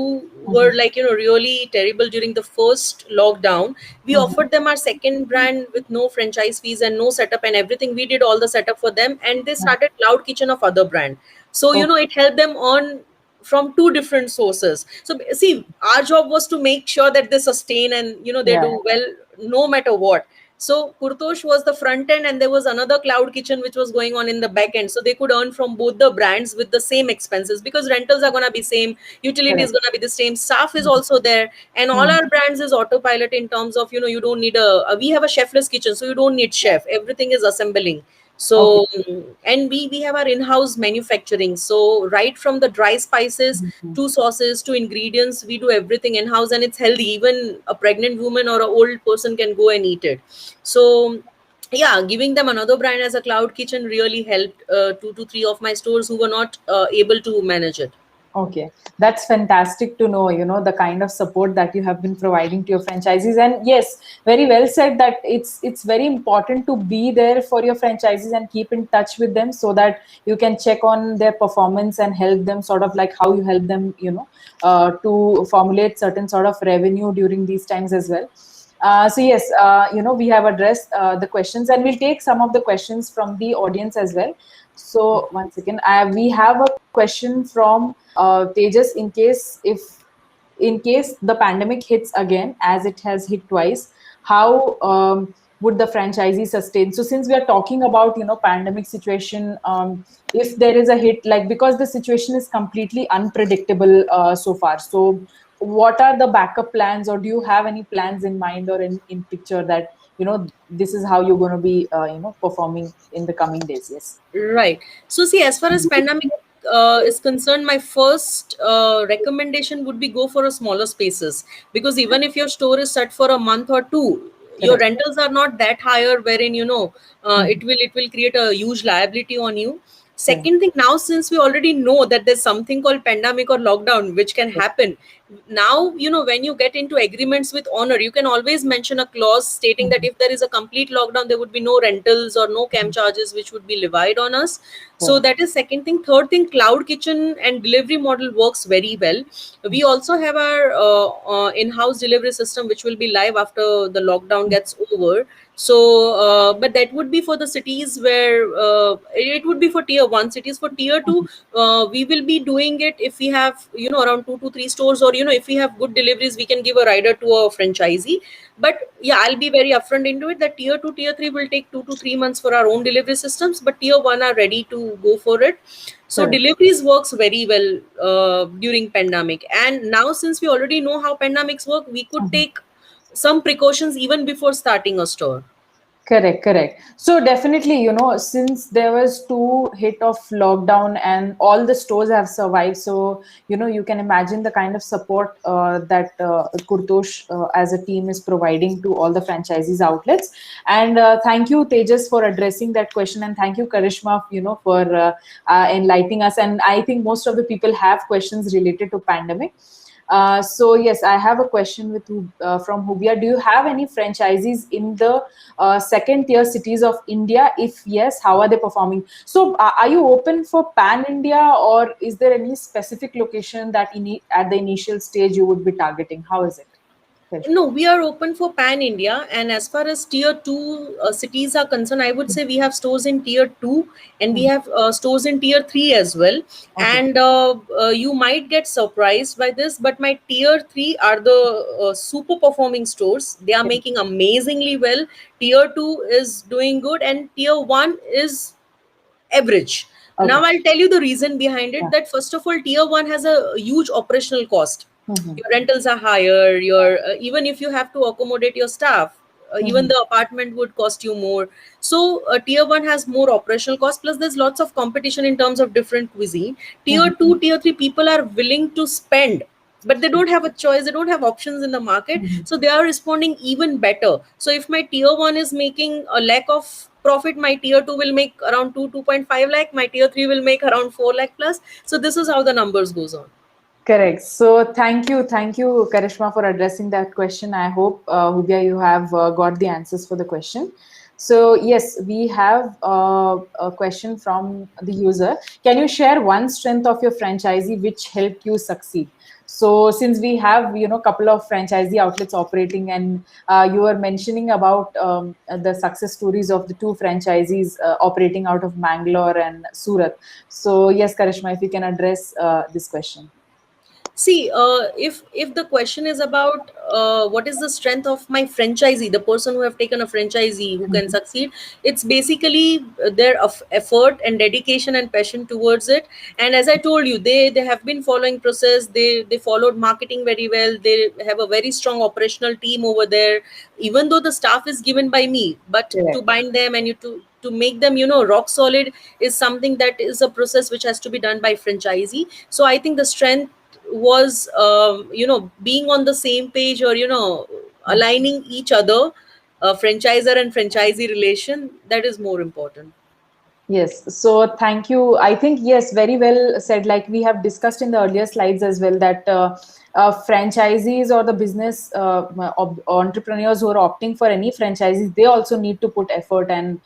S2: were
S1: Mhm.
S2: like really terrible during the first lockdown, we
S1: Mhm.
S2: offered them our second brand with no franchise fees and no setup and everything. We did all the setup for them, and they
S1: Yeah.
S2: started cloud kitchen of other brand. So
S1: Okay.
S2: it helped them on from two different sources. So see, our job was to make sure that they sustain, and they
S1: Yeah.
S2: do well no matter what. So Kurtosh was the front end, and there was another cloud kitchen which was going on in the back end, so they could earn from both the brands with the same expenses, because rentals are going to be same, utility is
S1: Correct.
S2: going to be the same, staff is also there, and all
S1: Mhm.
S2: our brands is autopilot, in terms of you don't need we have a chefless kitchen, so you don't need
S1: Yeah.
S2: chef, everything is assembling.
S1: Okay.
S2: So and we have our in-house manufacturing, so right from the dry spices
S1: Mhm.
S2: to sauces to ingredients, we do everything in-house, and it's healthy. Even a pregnant woman or an old person can go and eat it. So yeah, giving them another brand as a cloud kitchen really helped two to three of my stores who were not able to manage it.
S1: Okay, that's fantastic to know, the kind of support that you have been providing to your franchisees. And yes, very well said that it's very important to be there for your franchisees and keep in touch with them so that you can check on their performance and help them, sort of like how you help them, to formulate certain sort of revenue during these times as well. So yes, we have addressed the questions, and we'll take some of the questions from the audience as well. So once again, we have a question from Tejas. In case the pandemic hits again, as it has hit twice, how would the franchisee sustain? So since we are talking about pandemic situation, if there is a hit, like, because the situation is completely unpredictable so far, so what are the backup plans, or do you have any plans in mind or in picture that this is how you're going to be performing in the coming days? Yes.
S2: Right. So see, as far as pandemic is concerned, my first recommendation would be go for a smaller spaces, because even if your store is set for a month or two, your
S1: Correct.
S2: rentals are not that higher, wherein
S1: Mhm.
S2: it will create a huge liability on you.
S1: Correct.
S2: Second thing, now since we already know that there's something called pandemic or lockdown which can happen, now when you get into agreements with owner, you can always mention a clause stating that
S1: Mhm.
S2: if there is a complete lockdown, there would be no rentals or no camp
S1: Mhm.
S2: charges which would be levied on us. So
S1: Correct.
S2: that is second thing. Third thing, cloud kitchen and delivery model works very well. We also have our in-house delivery system which will be live after the lockdown gets over. So but that would be for the cities where it would be for tier 1 cities. For tier 2,
S1: Mhm.
S2: we will be doing it if we have around 2 to 3 stores, or if we have good deliveries, we can give a rider to a franchisee. But yeah, I'll be very upfront into it that tier 2 tier 3 will take 2 to 3 months for our own delivery systems, but tier 1 are ready to go for it. So
S1: Correct.
S2: deliveries works very well during pandemic. And now since we already know how pandemics work, we could
S1: Mhm.
S2: take some precautions even before starting a store.
S1: Correct, correct. So definitely, since there was two hit of lockdown and all the stores have survived, so you can imagine the kind of support that Kurtosh as a team is providing to all the franchisees outlets. And thank you, Tejas, for addressing that question, and thank you, Karishma, for enlightening us. And I think most of the people have questions related to pandemic. So yes, I have a question from Hubia. Do you have any franchisees in the second tier cities of India? If yes, how are they performing? So are you open for pan India, or is there any specific location that at the initial stage you would be targeting? How is it? Karishma?
S2: No, we are open for pan India. And as far as tier 2 cities are concerned, I would say we have stores in tier 2, and we
S1: Mhm.
S2: have stores in tier 3 as well.
S1: Okay.
S2: And you might get surprised by this, but my tier 3 are the super performing stores. They are
S1: Okay.
S2: making amazingly well. Tier 2 is doing good, and tier 1 is average. Now
S1: Okay.
S2: I'll tell you the reason behind it.
S1: Yeah.
S2: That first of all, tier 1 has a huge operational cost.
S1: Mhm.
S2: Your rentals are higher, your even if you have to accommodate your staff, even
S1: Mhm.
S2: the apartment would cost you more. So tier 1 has more operational cost, plus there's lots of competition in terms of different cuisine. Tier
S1: Mhm.
S2: 2 tier 3 people are willing to spend, but they don't have a choice, they don't have options in the market,
S1: Mhm.
S2: so they are responding even better. So if my tier 1 is making a lakh of profit, my tier 2 will make around 2.5 lakh, my tier 3 will make around 4 lakh plus. So this is how the numbers goes on.
S1: Correct. So thank you, Karishma, for addressing that question. I hope, Hubia, you have got the answers for the question. So yes, we have a question from the user. Can you share one strength of your franchisee which helped you succeed? So since we have couple of franchisee outlets operating, and you were mentioning about the success stories of the two franchisees operating out of Mangalore and Surat. So yes, Karishma, if you can address this question.
S2: See, if the question is about what is the strength of my franchisee, the person who have taken a franchisee who can
S1: Mhm.
S2: succeed, it's basically their effort and dedication and passion towards it. And as I told you, they have been following process. They followed marketing very well. They have a very strong operational team over there. Even though the staff is given by me, but to
S1: Correct.
S2: bind them and to make them rock solid is something that is a process which has to be done by franchisee. So I think the strength was being on the same page, or aligning each other, franchisor and franchisee relation, that is more important.
S1: Yes. So thank you. I think, yes, very well said. Like we have discussed in the earlier slides as well, that franchisees or the business entrepreneurs who are opting for any franchises, they also need to put effort and,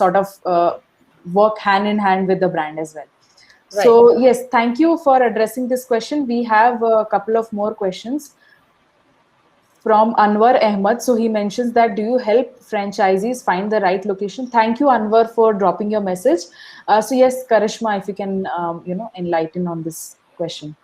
S1: sort of work hand in hand with the brand as well.
S2: Right.
S1: So yes, thank you for addressing this question. We have a couple of more questions from Anwar Ahmad. So he mentions that, do you help franchisees find the right location? Thank you, Anwar, for dropping your message. So yes, Karishma, if you can, enlighten on this question.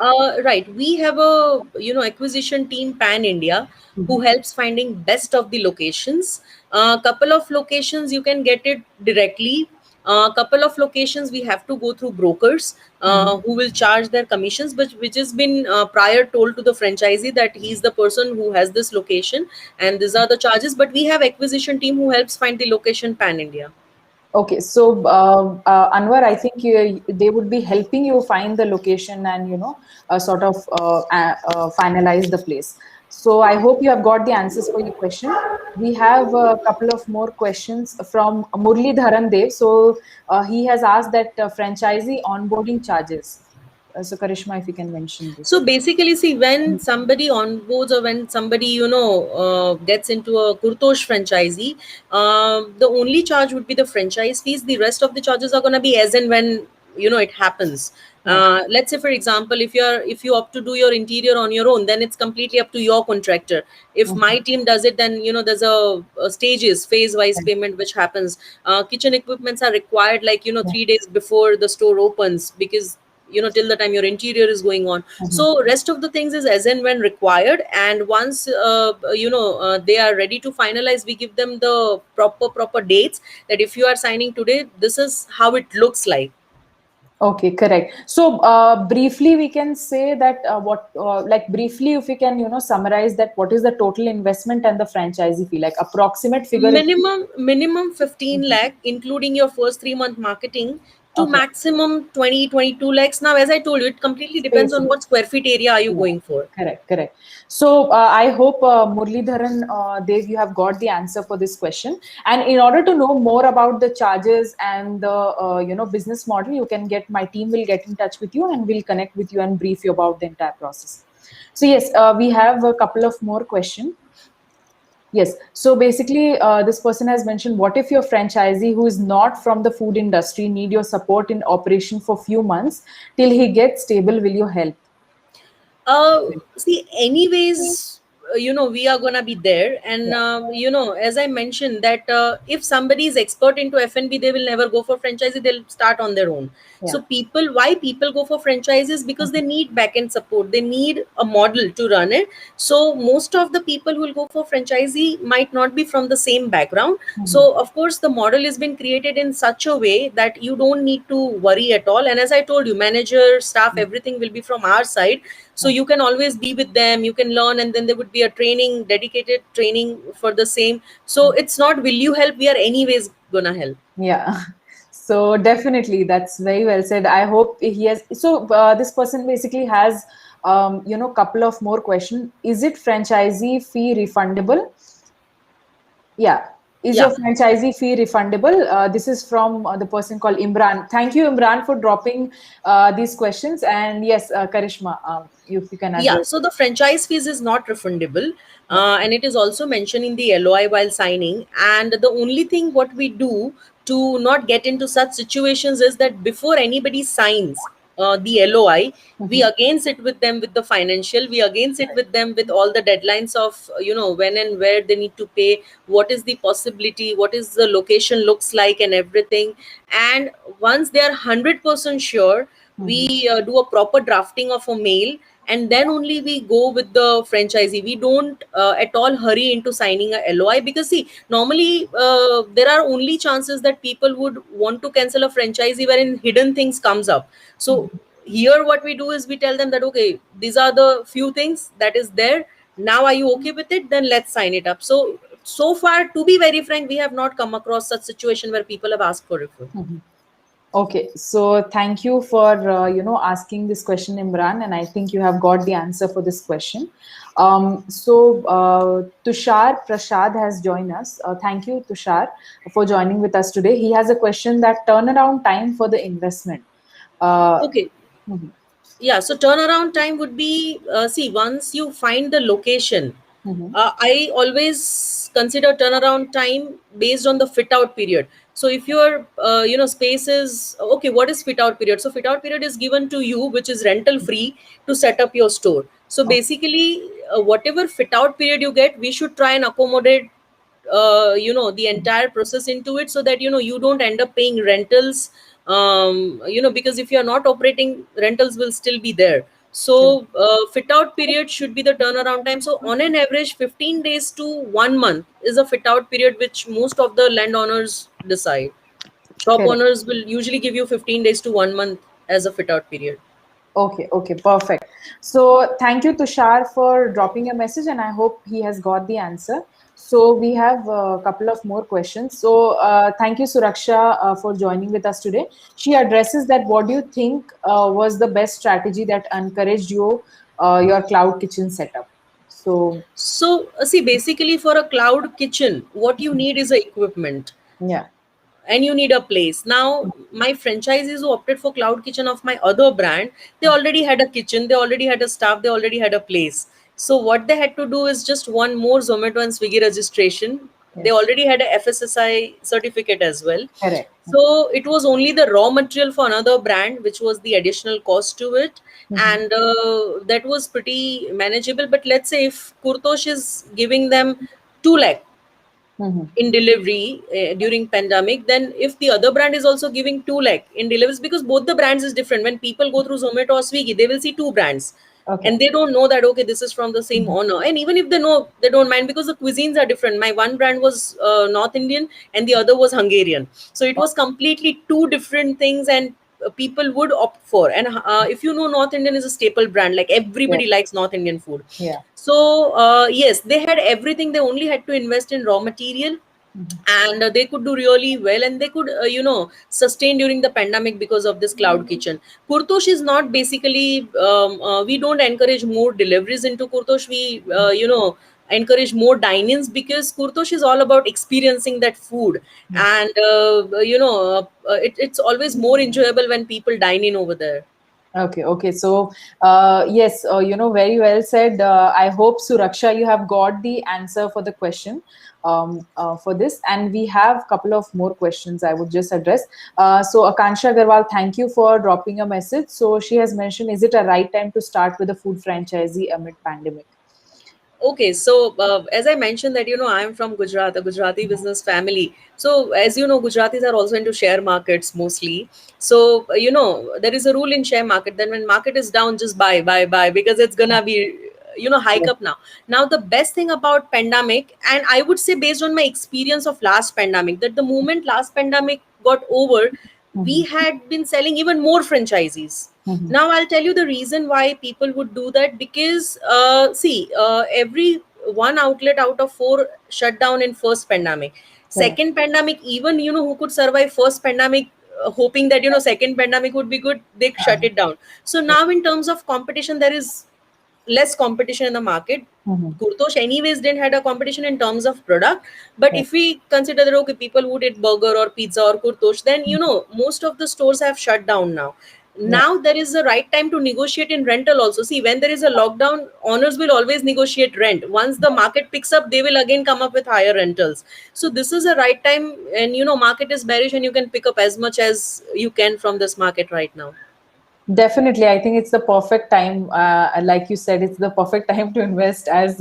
S2: Right. We have a acquisition team pan India who
S1: Mhm.
S2: helps finding best of the locations. A couple of locations you can get it directly. A couple of locations we have to go through brokers
S1: Mhm.
S2: who will charge their commissions, but which has been prior told to the franchisee that he's the person who has this location and these are the charges. But we have acquisition team who helps find the location pan India.
S1: Okay, so Anwar, I think they would be helping you find the location and sort of finalize the place. So I hope you have got the answers for your question. We have a couple of more questions from Murli Dharan Dev. So he has asked that franchisee onboarding charges. So Karishma, if you can mention
S2: So
S1: this.
S2: basically, see, when somebody onboards or when somebody, gets into a Kurtosh franchisee, the only charge would be the franchise fees. The rest of the charges are going to be as and when, it happens.
S1: Okay.
S2: Let's say, for example, if you opt to do your interior on your own, then it's completely up to your contractor. If my
S1: Mhm.
S2: team does it, then there's a stages phase wise
S1: Right.
S2: payment which happens. Kitchen equipments are required, like,
S1: Yeah.
S2: 3 days before the store opens, because till the time your interior is going on.
S1: Mhm.
S2: So rest of the things is as and when required, and once they are ready to finalize, we give them the proper dates, that if you are signing today, this is how it looks like.
S1: Okay, correct. So, briefly, we can say that like briefly, if we can, summarize that, what is the total investment and the franchisee fee, like approximate figure. If
S2: Minimum 15
S1: Mhm.
S2: lakh, including your first 3-month marketing, to
S1: Okay,
S2: maximum 20-22 lakhs. Now, as I told you, it completely depends
S1: space.
S2: on what square feet area are you
S1: Yeah,
S2: going for.
S1: correct, correct. So I hope Murlidharan Dev, you have got the answer for this question. And in order to know more about the charges and the business model, you can get my team will get in touch with you and we'll connect with you and brief you about the entire process. So yes, we have a couple of more questions. Yes. So basically, this person has mentioned, what if your franchisee who is not from the food industry need your support in operation for few months till he gets stable? Will you help?
S2: See, anyways, we are gonna be there, and
S1: Yeah.
S2: as I mentioned, that if somebody is expert into F&B, they will never go for franchisee. They'll start on their own.
S1: Yeah.
S2: So, why people go for franchises? Because they need back end support. They need a model to run it. So, most of the people who will go for franchisee might not be from the same background.
S1: Mhm.
S2: So, of course, the model has been created in such a way that you don't need to worry at all. And as I told you, manager, staff,
S1: Mhm.
S2: everything will be from our side, so
S1: Okay.
S2: you can always be with them, you can learn, and then there would be a training, dedicated training for the same. So it's not will you help, we are anyways gonna help.
S1: Yeah. So definitely, that's very well said. I hope he has. So this person basically has, couple of more questions. Is it franchisee fee refundable? Yeah. Is your
S2: Yeah.
S1: franchisee fee refundable? This is from the person called Imran. Thank you, Imran, for dropping these questions. And yes, Karishma, if you can
S2: Yeah,
S1: address.
S2: so the franchise fees is not refundable,
S1: Yeah.
S2: and it is also mentioned in the LOI while signing. And the only thing what we do to not get into such situations is that before anybody signs the LOI, we
S1: Mhm.
S2: again sit with them with the financial. We again sit with them with all the deadlines of when and where they need to pay, what is the possibility, what is the location looks like, and everything. And once they are 100% sure,
S1: Mhm.
S2: we do a proper drafting of a mail, and then only we go with the franchisee. We don't at all hurry into signing a LOI, because see, normally there are only chances that people would want to cancel a franchisee wherein hidden things comes up. So here what we do is we tell them that, okay, these are the few things that is there. Now are you okay with it? Then let's sign it up. So far, to be very frank, we have not come across such situation where people have asked for refund.
S1: Mhm. Okay, so thank you for asking this question, Imran, and I think you have got the answer for this question. Tushar Prasad has joined us. Thank you, Tushar, for joining with us today. He has a question that turnaround time for the investment. Uh,
S2: Okay.
S1: mhm,
S2: Yeah, so turnaround time would be, see, once you find the location,
S1: mhm,
S2: I always consider turnaround time based on the fit out period. So if your space is okay, what is fit out period? So fit out period is given to you, which is rental free, to set up your store. So
S1: okay,
S2: basically, whatever fit out period you get, we should try and accommodate the entire process into it, so that you don't end up paying rentals, because if you're not operating, rentals will still be there.
S1: sure.
S2: So fit out period should be the turnaround time. So on an average, 15 days to 1 month is a fit out period which most of the landowners decide. Shop
S1: Correct.
S2: owners will usually give you 15 days to 1 month as a fit out period.
S1: Okay, okay, perfect. So thank you, Tushar, for dropping a message, and I hope he has got the answer. So we have a couple of more questions. So thank you, Suraksha, for joining with us today. She addresses that what do you think was the best strategy that encouraged you your cloud kitchen setup? So
S2: So, see, basically, for a cloud kitchen, what you need is a equipment
S1: yeah.
S2: and you need a place. Now, my franchisees who opted for cloud kitchen of my other brand, they already had a kitchen, they already had a staff, they already had a place. So, what they had to do is just one more Zomato and Swiggy registration. They
S1: Yes.
S2: already had a FSSI certificate as well.
S1: Correct.
S2: So it was only the raw material for another brand, which was the additional cost to it,
S1: Mm-hmm.
S2: and that was pretty manageable. But let's say if Kurtosh is giving them 2 lakh
S1: Mm-hmm.
S2: in delivery during pandemic, then if the other brand is also giving 2 lakh in deliveries, because both the brands is different, when people go through Zomato or Swiggy, they will see two brands
S1: Okay.
S2: and they don't know that okay, this is from the same
S1: Mhm.
S2: owner. And even if they know, they don't mind because the cuisines are different. My one brand was North Indian and the other was Hungarian, so it was completely two different things. And people would opt for, and if you know, North Indian is a staple brand, like
S1: Yes.
S2: everybody likes North Indian food.
S1: Yeah.
S2: So yes, they had everything. They only had to invest in raw material,
S1: Mhm.
S2: and they could do really well, and they could sustain during the pandemic because of this cloud kitchen. Kurtosh is not basically we don't encourage more deliveries into Kurtosh. We encourage more dine-ins, because Kurtosh is all about experiencing that food.
S1: Yes.
S2: And it's always more enjoyable when people dine in over there.
S1: Okay, okay. So, yes, very well said. I hope, Suraksha, you have got the answer for the question for this. And we have a couple of more questions I would just address. So, Akansha Agarwal, thank you for dropping a message. So, she has mentioned, is it a right time to start with a food franchisee amid pandemic?
S2: Okay, so as I mentioned that I am from Gujarat, a Gujarati business family. So as you know, Gujaratis are also into share markets mostly. So there is a rule in share market that when market is down, just buy because it's gonna be hike
S1: Yes.
S2: up now. Now the best thing about pandemic, and I would say based on my experience of last pandemic, that the moment last pandemic got over, we
S1: Mhm.
S2: had been selling even more franchisees.
S1: Mhm.
S2: Now I'll tell you the reason why people would do that, because see, every one outlet out of four shut down in first pandemic.
S1: Correct.
S2: Second pandemic, even who could survive first pandemic, hoping that second pandemic would be good, they shut
S1: Uh-huh.
S2: it down. So now in terms of competition, there is less competition in the market.
S1: Mhm.
S2: Kurtosh anyways didn't had a competition in terms of product, but
S1: Correct.
S2: if we consider that okay, people would eat burger or pizza or Kurtosh, then most of the stores have shut down now.
S1: Yeah.
S2: Now there is the right time to negotiate in rental also. See, when there is a lockdown, owners will always negotiate rent. Once the market picks up, they will again come up with higher rentals. So this is a right time, and market is bearish, and you can pick up as much as you can from this market right now.
S1: Definitely, I think it's the perfect time. Like you said, it's the perfect time to invest as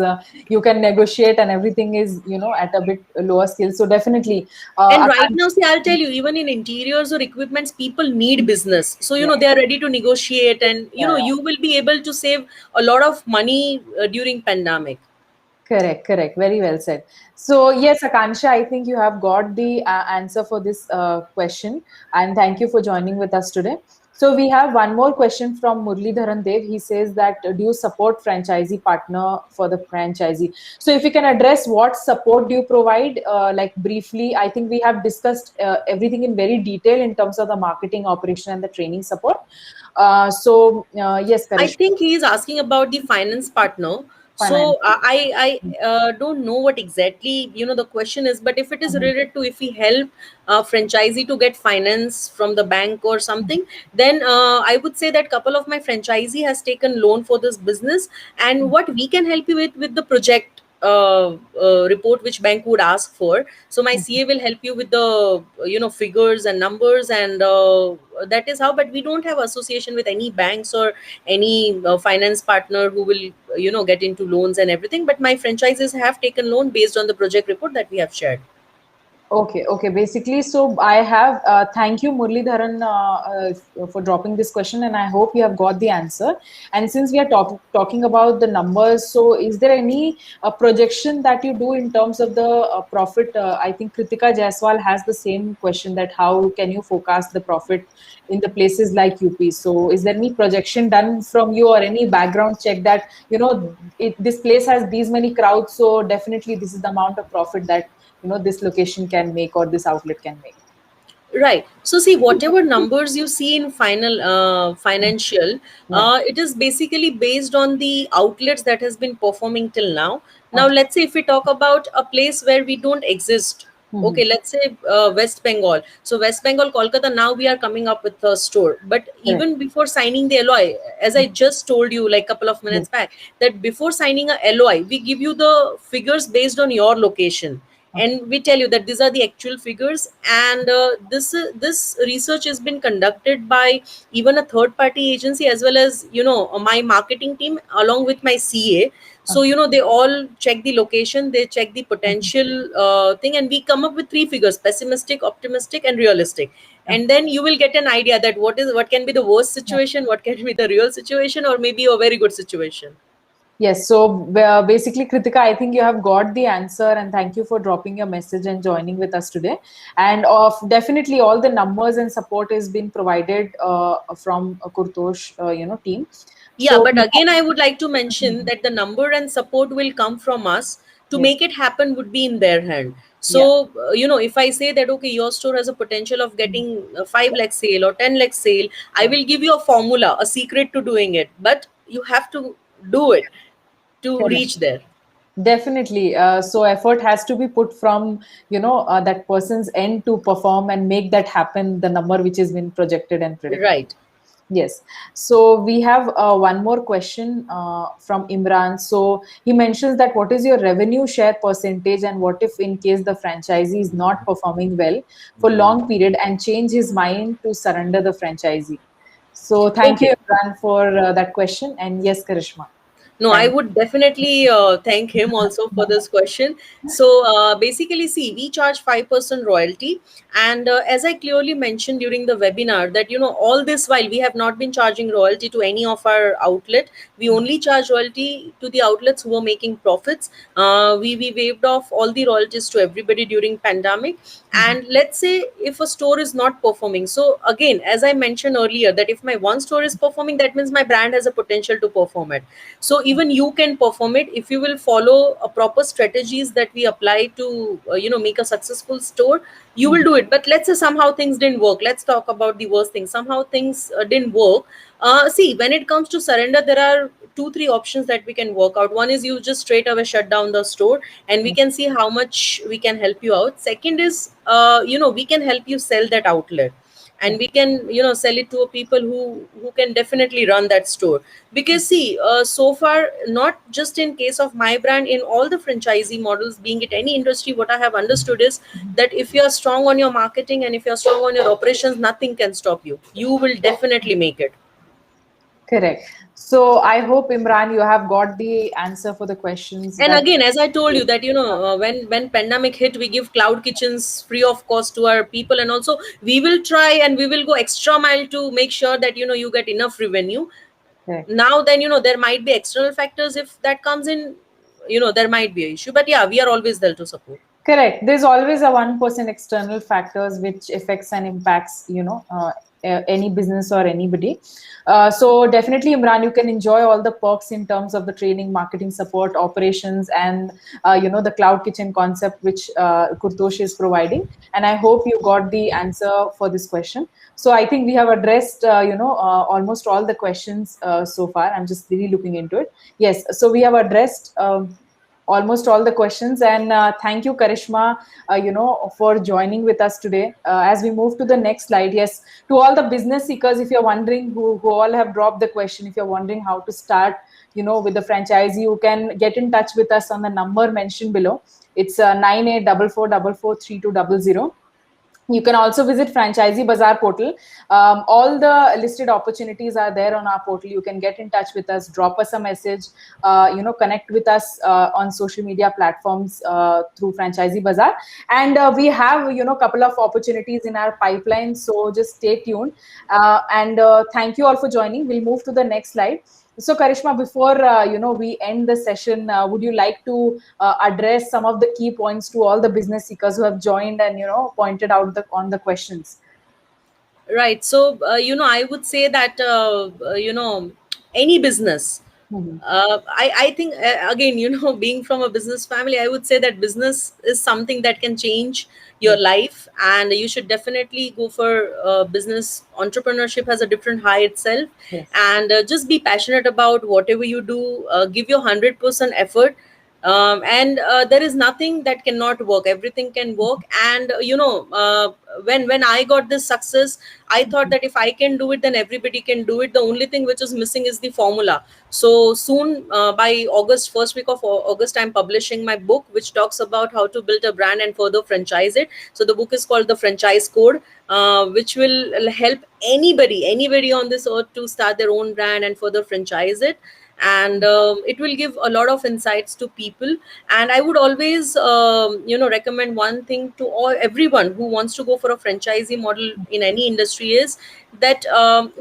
S1: you can negotiate and everything is, at a bit lower scale. So definitely,
S2: And right now,
S1: Akansh,
S2: see, I'll tell you, even in interiors or equipments, people need business. So,
S1: yeah,
S2: they are ready to negotiate, and,
S1: yeah.
S2: you will be able to save a lot of money during pandemic.
S1: Correct, correct. Very well said. So, yes, Akansha, I think you have got the answer for this question. And thank you for joining with us today. So, we have one more question from Murlidharan Dev. He says that do you support franchisee partner for the franchisee? So, if you can address what support do you provide, like briefly, I think we have discussed everything in very detail in terms of the marketing operation and the training support. Yes,
S2: I
S1: Karishma,
S2: think he is asking about the finance partner.
S1: finance.
S2: So I don't know what exactly the question is, but if it is
S1: Mhm.
S2: related to if we help franchisee to get finance from the bank or something, then I would say that couple of my franchisee has taken loan for this business, and what we can help you with the project report which bank would ask for. So my CA will help you with the figures and numbers, and that is how. But we don't have association with any banks or any finance partner who will get into loans and everything. But my franchises have taken loan based on the project report that we have shared.
S1: Okay, okay. Basically, so I have thank you, Murlidharan, for dropping this question, and I hope you have got the answer. And since we are talking about the numbers, so is there any projection that you do in terms of the profit? I think Kritika Jaiswal has the same question, that how can you forecast the profit in the places like UP? So, is there any projection done from you or any background check that this place has these many crowds, so definitely this is the amount of profit that this location can make or this outlet can make?
S2: Right. So see, whatever numbers you see in financial,
S1: Yeah.
S2: it is basically based on the outlets that has been performing till now. Now,
S1: Okay.
S2: let's say if we talk about a place where we don't exist.
S1: Mm-hmm.
S2: Okay, let's say West Bengal. So West Bengal, Kolkata. Now we are coming up with a store. But
S1: Correct.
S2: even before signing the LOI, as I just told you like a couple of
S1: Yes.
S2: minutes back, that before signing a LOI, we give you the figures based on your location,
S1: Okay.
S2: and we tell you that these are the actual figures, and this research has been conducted by even a third party agency, as well as my marketing team along with my CA. So
S1: Okay.
S2: they all check the location, they check the
S1: Mhm.
S2: potential thing, and we come up with three figures: pessimistic, optimistic, and realistic.
S1: Okay.
S2: And then you will get an idea that what can be the worst
S1: Yeah.
S2: situation, what can be the real situation, or maybe a very good situation.
S1: Yes, so basically, Kritika, I think you have got the answer, and thank you for dropping your message and joining with us today. And of definitely, all the numbers and support is being provided from Kurtosh, team.
S2: Yeah,
S1: So
S2: but
S1: we
S2: again, I would like to mention
S1: have,
S2: that the number and support will come from us. To
S1: yes,
S2: make it happen would be in their hand.
S1: yeah,
S2: So, if I say that, okay, your store has a potential of
S1: mhm,
S2: getting a 5 lakh sale or 10 lakh sale, I
S1: yeah,
S2: will give you a formula, a secret to doing it. But you have to do it to
S1: correct.
S2: reach there.
S1: Definitely. So effort has to be put from that person's end to perform and make that happen. The number which has been projected and predicted.
S2: Right.
S1: Yes. So we have one more question from Imran. So he mentions that what is your revenue share percentage, and what if in case the franchisee is not performing well for long period and change his mind to surrender the franchisee? So thank you,
S2: Okay.
S1: Imran, for that question. And yes, Karishma.
S2: No, I
S1: Thank
S2: would definitely thank him also for this question. So basically, see, we charge 5% royalty, and as I clearly mentioned during the webinar, that all this while we have not been charging royalty to any of our outlet. We only charge royalty to the outlets who are making profits. We waived off all the royalties to everybody during pandemic.
S1: you.
S2: And let's say if a store is not performing, so again, as I mentioned earlier, that if my one store is performing, that means my brand has a potential to perform it. So even you can perform it if you will follow a proper strategies that we apply to make a successful store. You will do it. But let's say somehow things didn't work. Let's talk about the worst thing. Somehow things didn't work. See, when it comes to surrender, there are two three options that we can work out. One is you just straight away shut down the store, and we can see how much we can help you out. Second is we can help you sell that outlet, and we can sell it to a people who can definitely run that store. Because see, so far, not just in case of my brand, in all the franchisee models, being it any industry, what I have understood is that if you are strong on your marketing and if you're strong on your operations, nothing can stop you. You will definitely make it.
S1: Correct. So I hope, Imran, you have got the answer for the questions
S2: And
S1: that.
S2: again, as I told you that when pandemic hit, we give cloud kitchens free of cost to our people, and also we will try and we will go extra mile to make sure that you get enough revenue.
S1: Correct.
S2: Now then, there might be external factors. If that comes in, there might be an issue, but yeah, we are always there to support.
S1: Correct. There's always a 1% external factors which affects and impacts, any business or anybody. So definitely, Imran, you can enjoy all the perks in terms of the training, marketing support, operations, and the cloud kitchen concept which Kurtosh is providing. And I hope you got the answer for this question. So I think we have addressed, almost all the questions so far. I'm just really looking into it. Yes. So we have addressed. Almost all the questions, and thank you, Karishma, for joining with us today. As we move to the next slide, yes, to all the business seekers, if you're wondering, who all have dropped the question, if you're wondering how to start with the franchisee, you can get in touch with us on the number mentioned below. It's 9844443200. You can also visit FranchiseBazar portal. All the listed opportunities are there on our portal. You can get in touch with us, drop us a message, connect with us on social media platforms through FranchiseBazar. And we have, couple of opportunities in our pipeline. So just stay tuned. And thank you all for joining. We'll move to the next slide. So, Karishma, before we end the session, would you like to address some of the key points to all the business seekers who have joined and pointed out on the questions?
S2: Right. So, I would say that, any business,
S1: Mhm.
S2: I think again, being from a business family, I would say that business is something that can change your
S1: Yes.
S2: life, and you should definitely go for business. Entrepreneurship has a different high itself,
S1: Yes.
S2: and just be passionate about whatever you do. Give your 100% effort, and there is nothing that cannot work. Everything can work, and when I got this success, I thought that if I can do it, then everybody can do it. The only thing which is missing is the formula. So soon, by August, first week of August, I'm publishing my book, which talks about how to build a brand and further franchise it. So the book is called The Franchise Code, which will help anybody on this earth to start their own brand and further franchise it. And it will give a lot of insights to people. And I would always, recommend one thing to everyone who wants to go for a franchisee model in any industry is that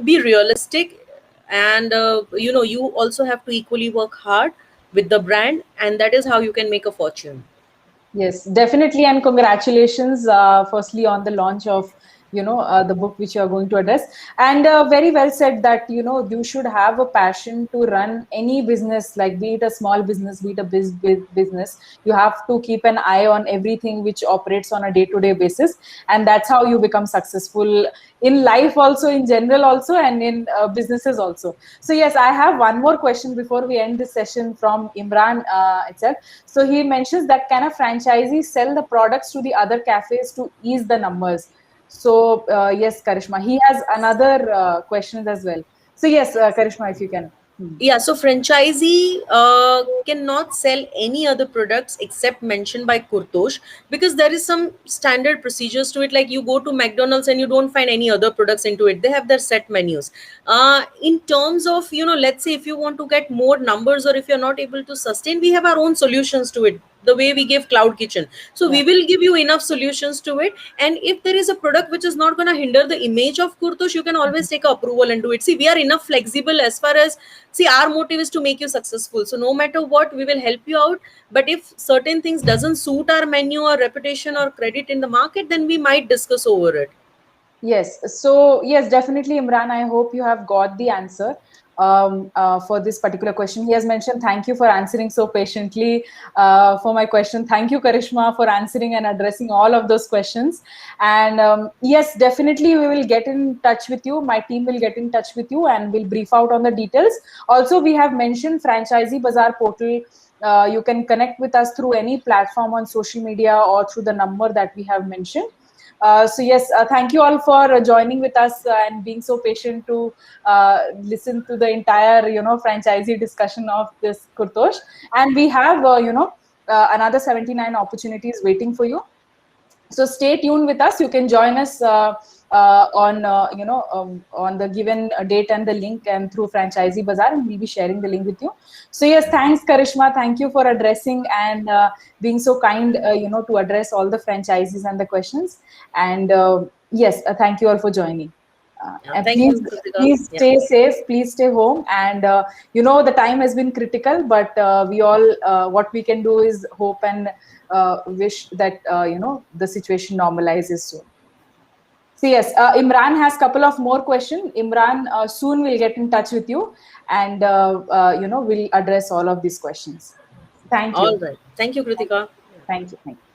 S2: be realistic, and you also have to equally work hard with the brand, and that is how you can make a fortune.
S1: Yes, definitely, and congratulations, firstly, on the launch of the book which you are going to address. And very well said that you should have a passion to run any business, like be it a small business, be it a business. You have to keep an eye on everything which operates on a day-to-day basis, and that's how you become successful in life, also in general, also, and in businesses also. So yes, I have one more question before we end this session from Imran itself. So he mentions that can a franchisee sell the products to the other cafes to ease the numbers? So yes, Karishma, he has another questions as well. So yes, Karishma, if you can. Hmm.
S2: Yeah, so franchisee cannot sell any other products except mentioned by Kurtosh, because there is some standard procedures to it. Like you go to McDonald's and you don't find any other products into it. They have their set menus. In terms of, let's say if you want to get more numbers, or if you're not able to sustain, we have our own solutions to it. The way we give Cloud Kitchen, so
S1: Yeah.
S2: we will give you enough solutions to it. And if there is a product which is not going to hinder the image of Kurtosh, you can always take approval and do it. See, we are enough flexible as far as, see, our motive is to make you successful, so no matter what, we will help you out. But if certain things doesn't suit our menu or reputation or credit in the market, then we might discuss over it.
S1: Yes. So, yes, definitely, Imran. I hope you have got the answer for this particular question. He has mentioned, thank you for answering so patiently for my question. Thank you, Karishma, for answering and addressing all of those questions. And yes, definitely, we will get in touch with you. My team will get in touch with you and we'll brief out on the details. Also, we have mentioned FranchiseBazar portal. You can connect with us through any platform on social media or through the number that we have mentioned. So yes, thank you all for joining with us and being so patient to listen to the entire franchisee discussion of this Kurtosh. And we have another 79 opportunities waiting for you. So stay tuned with us. You can join us on on the given date and the link, and through FranchiseBazar, and we'll be sharing the link with you. So yes, thanks, Karishma. Thank you for addressing and being so kind, to address all the franchises and the questions. And yes, thank you all for joining.
S2: Yeah,
S1: And
S2: thank you, Kritika.
S1: please
S2: Yeah.
S1: stay safe. Please stay home. And the time has been critical, but we all what we can do is hope and wish that the situation normalizes soon. So yes, Imran has a couple of more questions. Imran soon will get in touch with you, and we'll address all of these questions. Thank
S2: All
S1: you.
S2: right, thank you, Kritika.
S1: Thank you. Thank you.